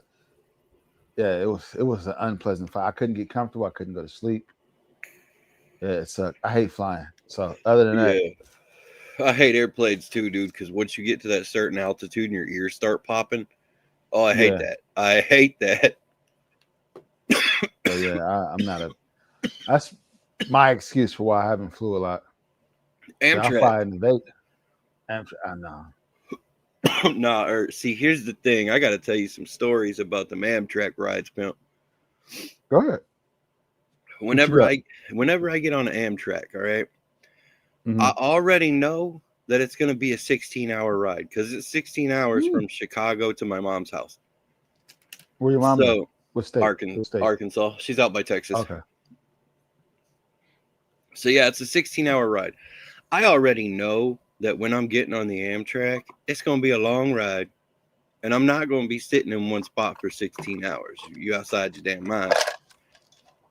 it was an unpleasant flight. I couldn't get comfortable. I couldn't go to sleep. Yeah, it sucked. I hate flying. So other than that, I hate airplanes too, dude, because once you get to that certain altitude and your ears start popping, I hate that. I hate that. So yeah, I'm not that's my excuse for why I haven't flew a lot. Amtrak. I fly in Vegas. Amtrak, I know. Nah, see, here's the thing. I got to tell you some stories about the Amtrak rides, pimp. Go ahead. Whenever I get on an Amtrak, all right, I already know that it's going to be a 16-hour ride because it's 16 hours from Chicago to my mom's house. Where your mom? So, what state? Arkansas. She's out by Texas. Okay. So yeah, it's a 16-hour ride. I already know that when I'm getting on the Amtrak, it's going to be a long ride, and I'm not going to be sitting in one spot for 16 hours. You outside your damn mind.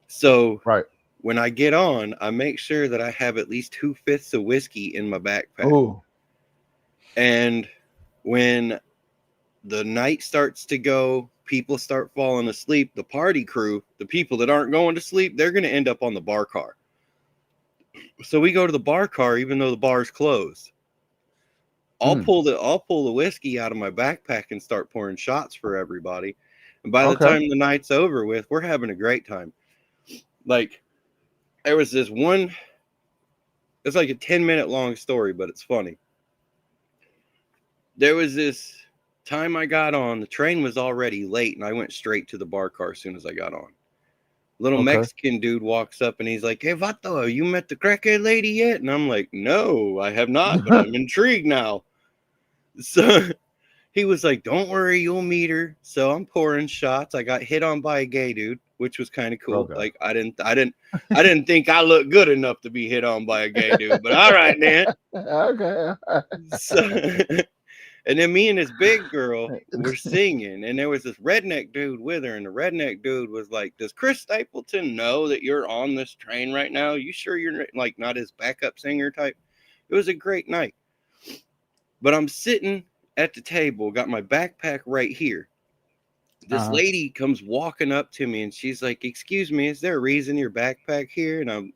So when I get on, I make sure that I have at least 2/5 of whiskey in my backpack. Ooh. And when the night starts to go, people start falling asleep, the party crew, the people that aren't going to sleep, they're going to end up on the bar car. So we go to the bar car even though the bar's closed. I'll pull the whiskey out of my backpack and start pouring shots for everybody. And by the time the night's over with, we're having a great time. Like, there was this one, it's like a 10-minute long story, but it's funny. There was this time I got on, the train was already late, and I went straight to the bar car as soon as I got on. Little Mexican dude walks up and he's like, "Hey, Vato, you met the crackhead lady yet?" And I'm like, "No, I have not, but I'm intrigued now." So he was like, "Don't worry, you'll meet her." So I'm pouring shots. I got hit on by a gay dude, which was kind of cool. Okay. Like I didn't think I looked good enough to be hit on by a gay dude, but all right, then. Okay. So, and then me and this big girl were singing, and there was this redneck dude with her, and the redneck dude was like, "Does Chris Stapleton know that you're on this train right now? You sure you're like not his backup singer type?" It was a great night. But I'm sitting at the table, got my backpack right here. This lady comes walking up to me, and she's like, "Excuse me, is there a reason your backpack here?" And I'm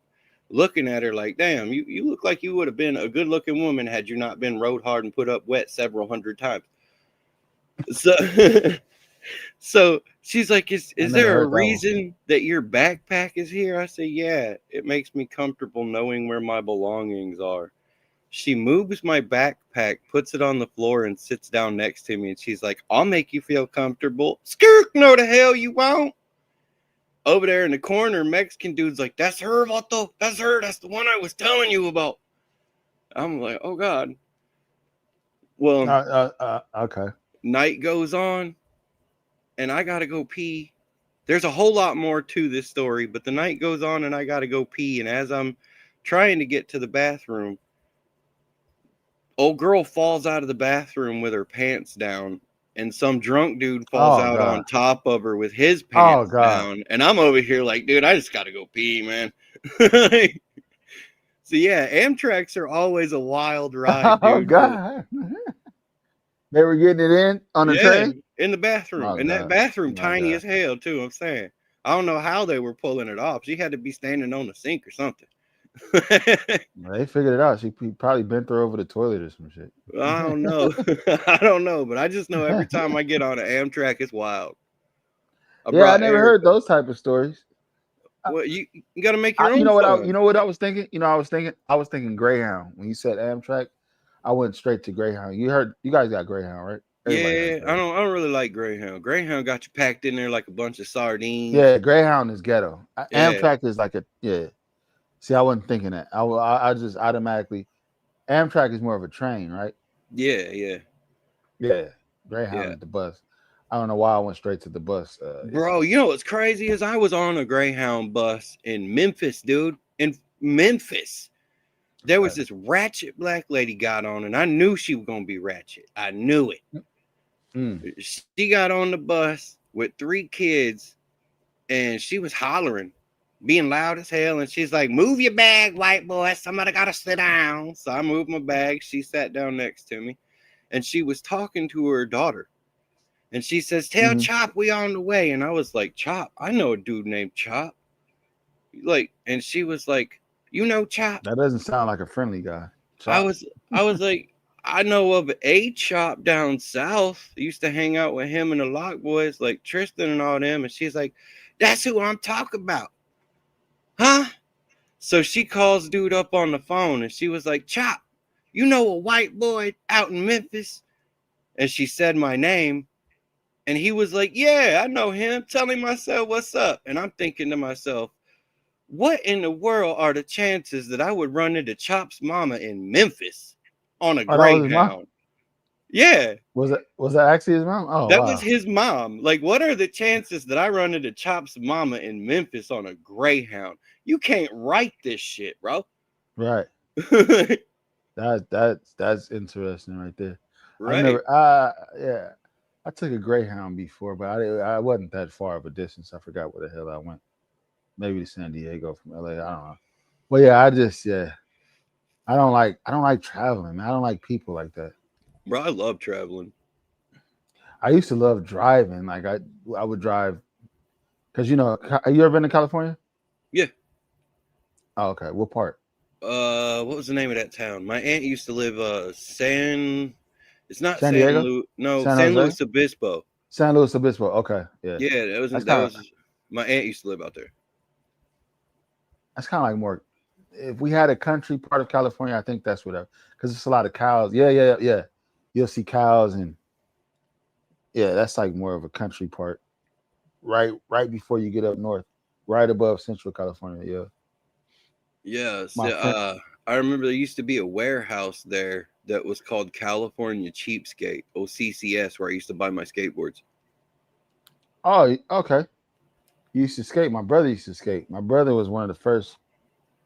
looking at her like, "Damn, you look like you would have been a good looking woman had you not been rode hard and put up wet several hundred times." So so she's like, is there a reason that your backpack is here? I say, "Yeah, it makes me comfortable knowing where my belongings are." She moves my backpack, puts it on the floor, and sits down next to me. And she's like, "I'll make you feel comfortable." Skirk, no the hell you won't. Over there in the corner, Mexican dude's like, "That's her, Vato. That's her. That's the one I was telling you about." I'm like, "Oh, God." Well, Okay. night goes on, and I got to go pee. There's a whole lot more to this story, but the night goes on, and I got to go pee. And as I'm trying to get to the bathroom, old girl falls out of the bathroom with her pants down, and some drunk dude falls out on top of her with his pants down. And I'm over here like, dude, I just gotta go pee, man. So yeah, Amtraks are always a wild ride, dude. Oh God. They were getting it in on the train? In the bathroom. And that bathroom tiny as hell too, I'm saying. I don't know how they were pulling it off. She had to be standing on the sink or something. They figured it out. She probably bent her over the toilet or some shit. I don't know. I don't know, but I just know every time I get on an Amtrak, it's wild. I never heard those type of stories. Well, you got to make your own. You know what I was thinking? I was thinking Greyhound. When you said Amtrak, I went straight to Greyhound. You guys got Greyhound, right? Everybody I don't really like Greyhound. Greyhound got you packed in there like a bunch of sardines. Yeah, Greyhound is ghetto. Amtrak is like See, I wasn't thinking that. I just automatically. Amtrak is more of a train, right? Yeah. Greyhound is the bus. I don't know why I went straight to the bus. Bro, you know what's crazy is I was on a Greyhound bus in Memphis, dude. In Memphis, there was this ratchet black lady got on, and I knew she was gonna be ratchet. I knew it. She got on the bus with 3 kids, and she was hollering, being loud as hell, and she's like, "Move your bag, white boy. Somebody gotta sit down." So I moved my bag. She sat down next to me, and she was talking to her daughter. And she says, "Tell Chop we on the way." And I was like, "Chop? I know a dude named Chop." Like, and she was like, "You know Chop?" That doesn't sound like a friendly guy. Chop. I was like, "I know of a Chop down south. I used to hang out with him and the Lock Boys, like Tristan and all them." And she's like, "That's who I'm talking about." Huh? So she calls dude up on the phone, and she was like, "Chop, you know a white boy out in Memphis?" And she said my name. And he was like, "Yeah, I know him." Telling myself, "What's up?" And I'm thinking to myself, what in the world are the chances that I would run into Chop's mama in Memphis on a Greyhound? Yeah. Was that actually his mom? Oh, that was his mom. Like, what are the chances that I run into Chop's mama in Memphis on a Greyhound? You can't write this shit, bro. Right. That's interesting right there. Right. I took a Greyhound before, but I wasn't that far of a distance. I forgot where the hell I went. Maybe to San Diego from LA. I don't know. But I don't like traveling, man. I don't like people like that. Bro, I love traveling. I used to love driving. Like I would drive because you ever been to California? Yeah. Oh, okay. What part? What was the name of that town? My aunt used to live it's not San Diego? San Luis Obispo. San Luis Obispo. Okay. Yeah. Yeah, that was my aunt used to live out there. That's kind of like more. If we had a country part of California, I think that's whatever. Because it's a lot of cows. Yeah. You'll see cows and that's like more of a country part. Right before you get up north, right above Central California. Yeah. Yeah. I remember there used to be a warehouse there that was called California Cheapskate, OCCS, where I used to buy my skateboards. Oh, okay. You used to skate. My brother used to skate. My brother was one of the first.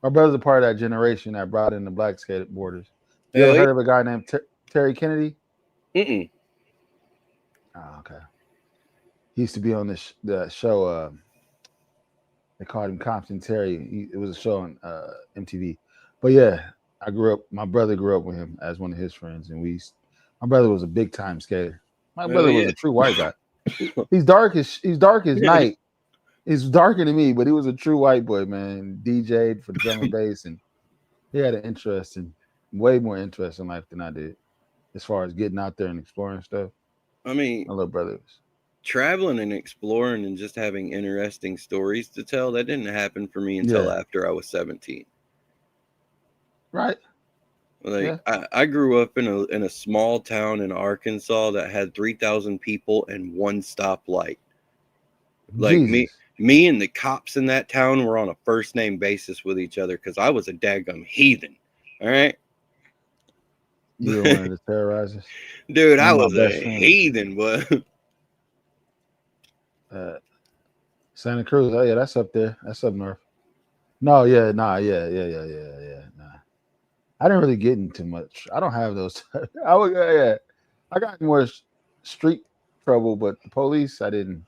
My brother's a part of that generation that brought in the black skateboarders. You ever Hell heard of a guy named Terry Kennedy? yeah. Oh, okay. He used to be on the show. They called him Compton Terry. It was a show on MTV. But yeah, I grew up. My brother grew up with him as one of his friends, and my brother was a big time skater. My Hell brother was yeah. a true white guy. He's dark as night. He's darker than me, but he was a true white boy, man. DJ'd for drum and bass, and he had an way more interest in life than I did, as far as getting out there and exploring stuff. I mean, My little brother was. traveling and exploring and just having interesting stories to tell, that didn't happen for me until after I was 17. Right. Like I grew up in a small town in Arkansas that had 3,000 people and one stoplight. Like Jesus. me and the cops in that town were on a first name basis with each other because I was a daggum heathen. All right. You were one of the terrorizers. Dude, I My was best a friend. heathen, but Santa Cruz. Oh yeah, that's up there. That's up north. No, yeah, nah, yeah. Nah. I didn't really get into much. I don't have those. I got more street trouble, but the police, I didn't.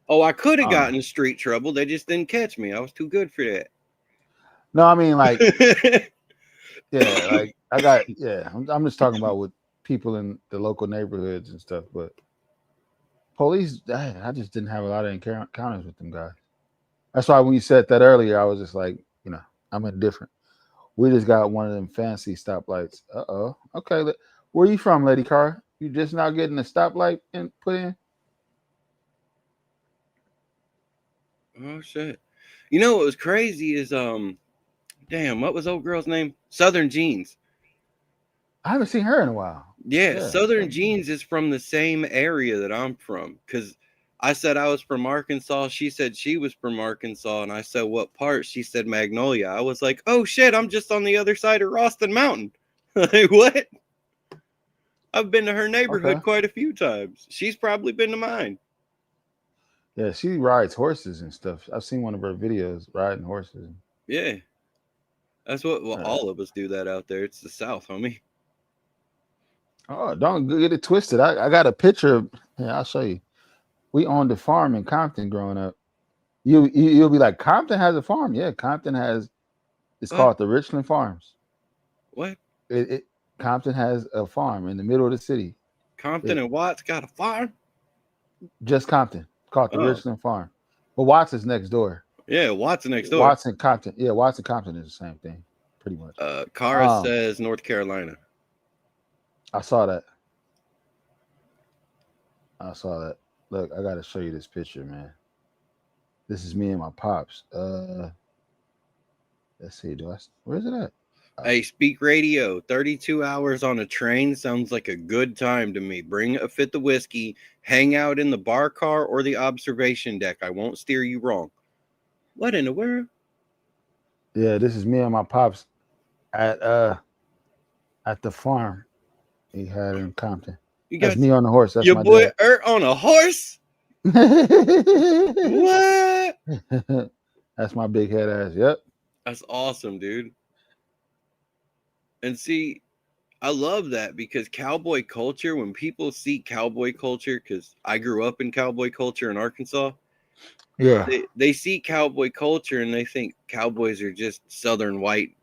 oh, I could have gotten in street trouble. They just didn't catch me. I was too good for that. No, I mean like, yeah, like I got, yeah. I'm just talking about with people in the local neighborhoods and stuff. But police, I just didn't have a lot of encounters with them guys. That's why when you said that earlier, I was just like, I'm indifferent. We just got one of them fancy stoplights. Okay. Where you from, Lady Car? You just now getting a stoplight put in? Oh shit! You know what was crazy is damn, what was old girl's name? Southern Jeans. I haven't seen her in a while. Yeah, Southern Jeans is from the same area that I'm from. Because I said I was from Arkansas. She said she was from Arkansas. And I said, what part? She said Magnolia. I was like, oh shit, I'm just on the other side of Ralston Mountain. Like, what? I've been to her neighborhood quite a few times. She's probably been to mine. Yeah, she rides horses and stuff. I've seen one of her videos riding horses. Yeah. That's what all of us do that out there. It's the South, homie. Oh, don't get it twisted. I got a picture. I'll show you. We owned a farm in Compton growing up. You'll be like, Compton has a farm. Yeah, Compton has. It's called the Richland Farms. What? Compton has a farm in the middle of the city. Compton and Watts got a farm? Just Compton. It's called the Richland Farm. But Watts is next door. Yeah, Watts is next door. Watts and Compton. Yeah, Watts and Compton is the same thing, pretty much. Cara says North Carolina. I saw that. Look, I gotta show you this picture, man. This is me and my pops. Let's see. Where is it at? Hey, Speak Radio. 32 hours on a train sounds like a good time to me. Bring a fifth of whiskey, hang out in the bar car or the observation deck. I won't steer you wrong. What in the world? Yeah, this is me and my pops at the farm he had in Compton. That's me on the horse. That's your my boy dad. Errt on a horse? What? That's my big head ass. Yep. That's awesome, dude. And see, I love that because cowboy culture, when people see cowboy culture, because I grew up in cowboy culture in Arkansas. Yeah. They see cowboy culture and they think cowboys are just southern white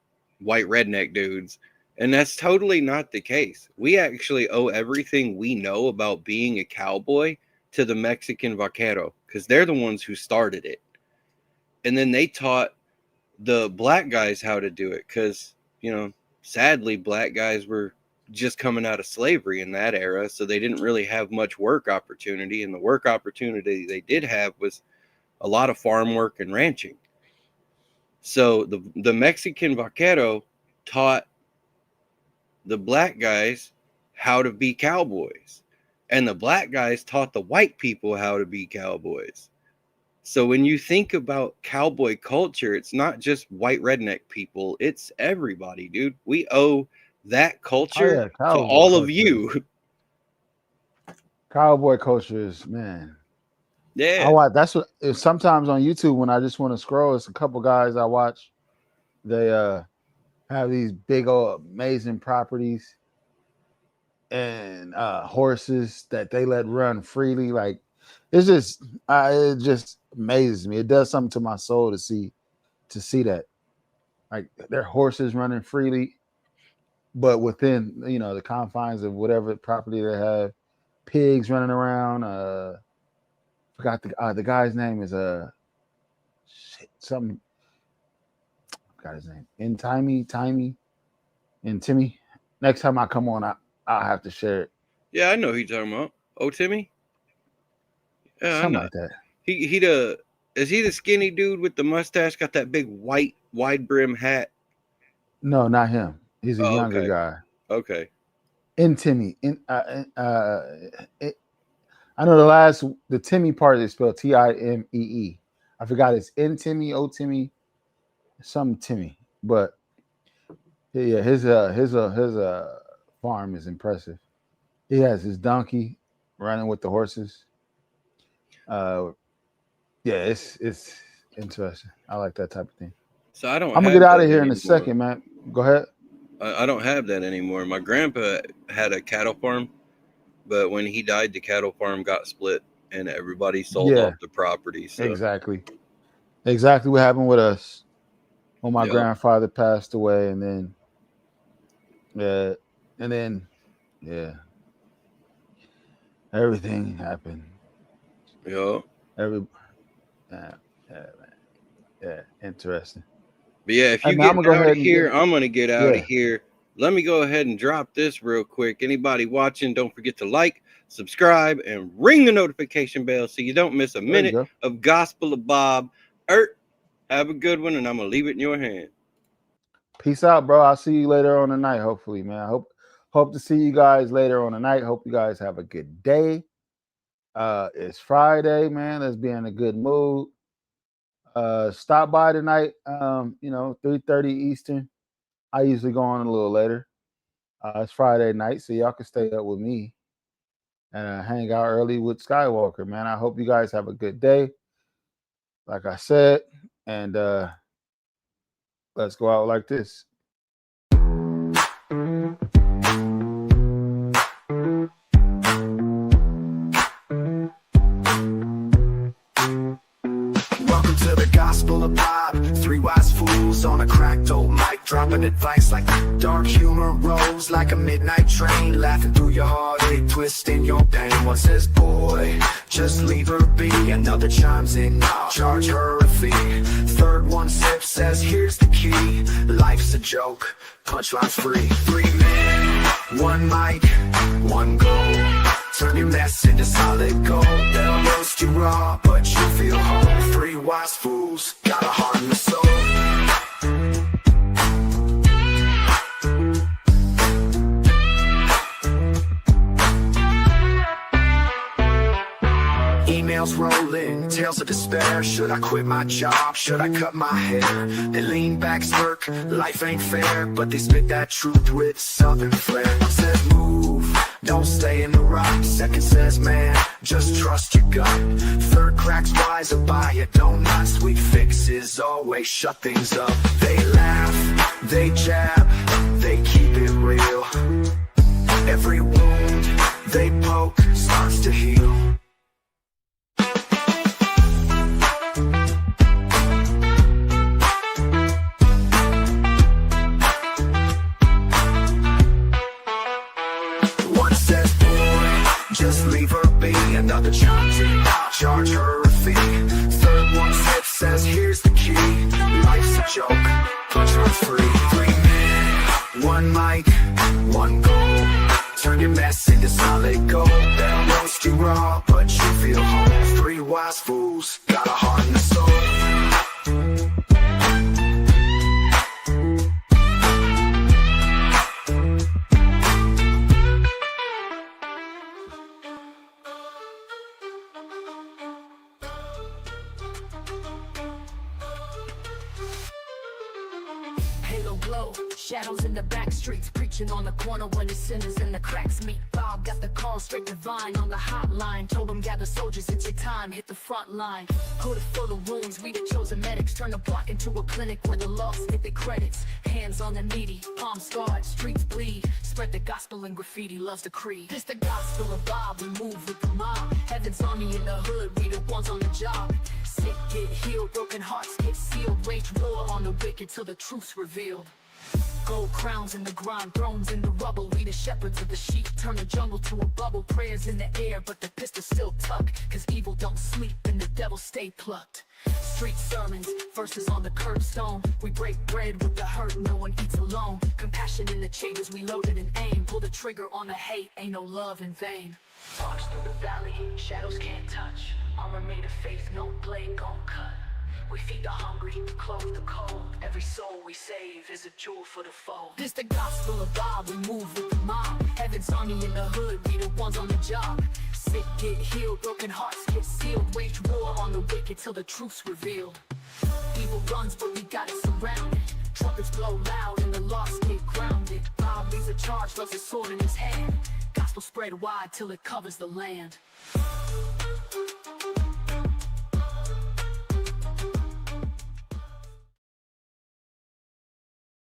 redneck dudes. And that's totally not the case. We actually owe everything we know about being a cowboy to the Mexican vaquero because they're the ones who started it. And then they taught the black guys how to do it because, sadly, black guys were just coming out of slavery in that era. So they didn't really have much work opportunity. And the work opportunity they did have was a lot of farm work and ranching. So the Mexican vaquero taught the black guys how to be cowboys, and the black guys taught the white people how to be cowboys. So when you think about cowboy culture, it's not just white redneck people, it's everybody, dude. We owe that culture to cowboy all culture. of you. Cowboy culture is, man. Yeah. I watch. That's what. Sometimes on YouTube when I just want to scroll, it's a couple guys I watch. They have these big old amazing properties and horses that they let run freely. Like it just amazes me. It does something to my soul to see that. Like their horses running freely, but within the confines of whatever property they have. Pigs running around. Forgot the guy's name is something. Forgot his name. Timmy. Next time I come on, I'll have to share it. Yeah, I know who you're talking about. Oh, Timmy. Yeah, something like that. Is he the skinny dude with the mustache? Got that big white wide brim hat? No, not him. He's a younger okay. guy. Okay. Timmy. I know the Timmy part is spelled Timee. I forgot it's Timmy, Timmy, some Timmy. But yeah, his farm is impressive. He has his donkey running with the horses. Yeah, it's interesting. I like that type of thing. So I'm gonna get out of here in a second, man. Go ahead. I don't have that anymore. My grandpa had a cattle farm, but when he died, the cattle farm got split and everybody sold off the property. So. Exactly what happened with us when my grandfather passed away, and then everything happened. Yeah. Interesting. But yeah, if you get out of here, I'm gonna get out of here. Let me go ahead and drop this real quick. Anybody watching, don't forget to like, subscribe, and ring the notification bell so you don't miss a minute of Gospel of Bob. Errt, have a good one, and I'm gonna leave it in your hand. Peace out, bro. I'll see you later on tonight, hopefully, man. Hope to see you guys later on tonight. Hope you guys have a good day. It's Friday, man. Let's be in a good mood. Stop by tonight, 3:30 Eastern. I usually go on a little later. It's Friday night, so y'all can stay up with me and hang out early with Skywalker, man. I hope you guys have a good day. Like I said, and let's go out like this. Gospel of Bob, three wise fools on a cracked old mic, dropping advice like dark humor rolls like a midnight train, laughing through your heartache, twisting your pain. One says, boy, just leave her be. Another chimes in, I'll charge her a fee. Third one sips, says, here's the key. Life's a joke, punchlines free. 3 men, 1 mic, 1 goal. Turn your mess into solid gold. They'll roast you raw, but you feel whole. 3 wise fools, got a heart and a soul. Emails rolling, tales of despair. Should I quit my job? Should I cut my hair? They lean back, smirk, life ain't fair, but they spit that truth with southern flair. Says move, don't stay in the rock. Second says, man, just trust your gut. Third cracks wiser by it, don't not. Sweet fixes always shut things up. They laugh, they jab, they keep it real. Every wound they poke starts to heal. Just leave her be. Another chimes in, I'll charge her a fee. Third one says, here's the key. Life's a joke, punchlines free. 3 men, 1 mic, 1 goal. Turn your mess into solid gold. They'll roast you raw, but you feel whole. 3 wise fools, got a heart and a soul. Halo glow, shadows in the back. streets, preaching on the corner when the sinners and the cracks meet. Bob got the call straight divine on the hotline. Told him gather soldiers, it's your time, hit the front line. Hood full of wounds, we the chosen medics. Turn the block into a clinic where the lost get their credits. Hands on the needy, palms scarred, streets bleed. Spread the gospel and graffiti loves the creed. This the gospel of Bob, we move with the mob. Heaven's army in the hood, we the ones on the job. Sick get healed, broken hearts get sealed. Wage war on the wicked till the truth's revealed. Gold crowns in the ground, thrones in the rubble. We the shepherds of the sheep, turn the jungle to a bubble. Prayers in the air, but the pistol still tucked. Cause evil don't sleep and the devil stay plucked. Street sermons, verses on the curbstone. We break bread with the hurt, no one eats alone. Compassion in the chambers, we loaded and aim. Pull the trigger on the hate, ain't no love in vain. March through the valley, shadows can't touch. Armor made of faith, no blade gon' cut. We feed the hungry, clothe the cold. Every soul we save is a jewel for the foe. This the gospel of God, we move with the mob. Heaven's army in the hood, we the ones on the job. Sick get healed, broken hearts get sealed. Wage war on the wicked till the truth's revealed. Evil runs, but we got it surrounded. Trumpets blow loud and the lost get grounded. Bob leads a charge, loves his sword in his hand. Gospel spread wide till it covers the land.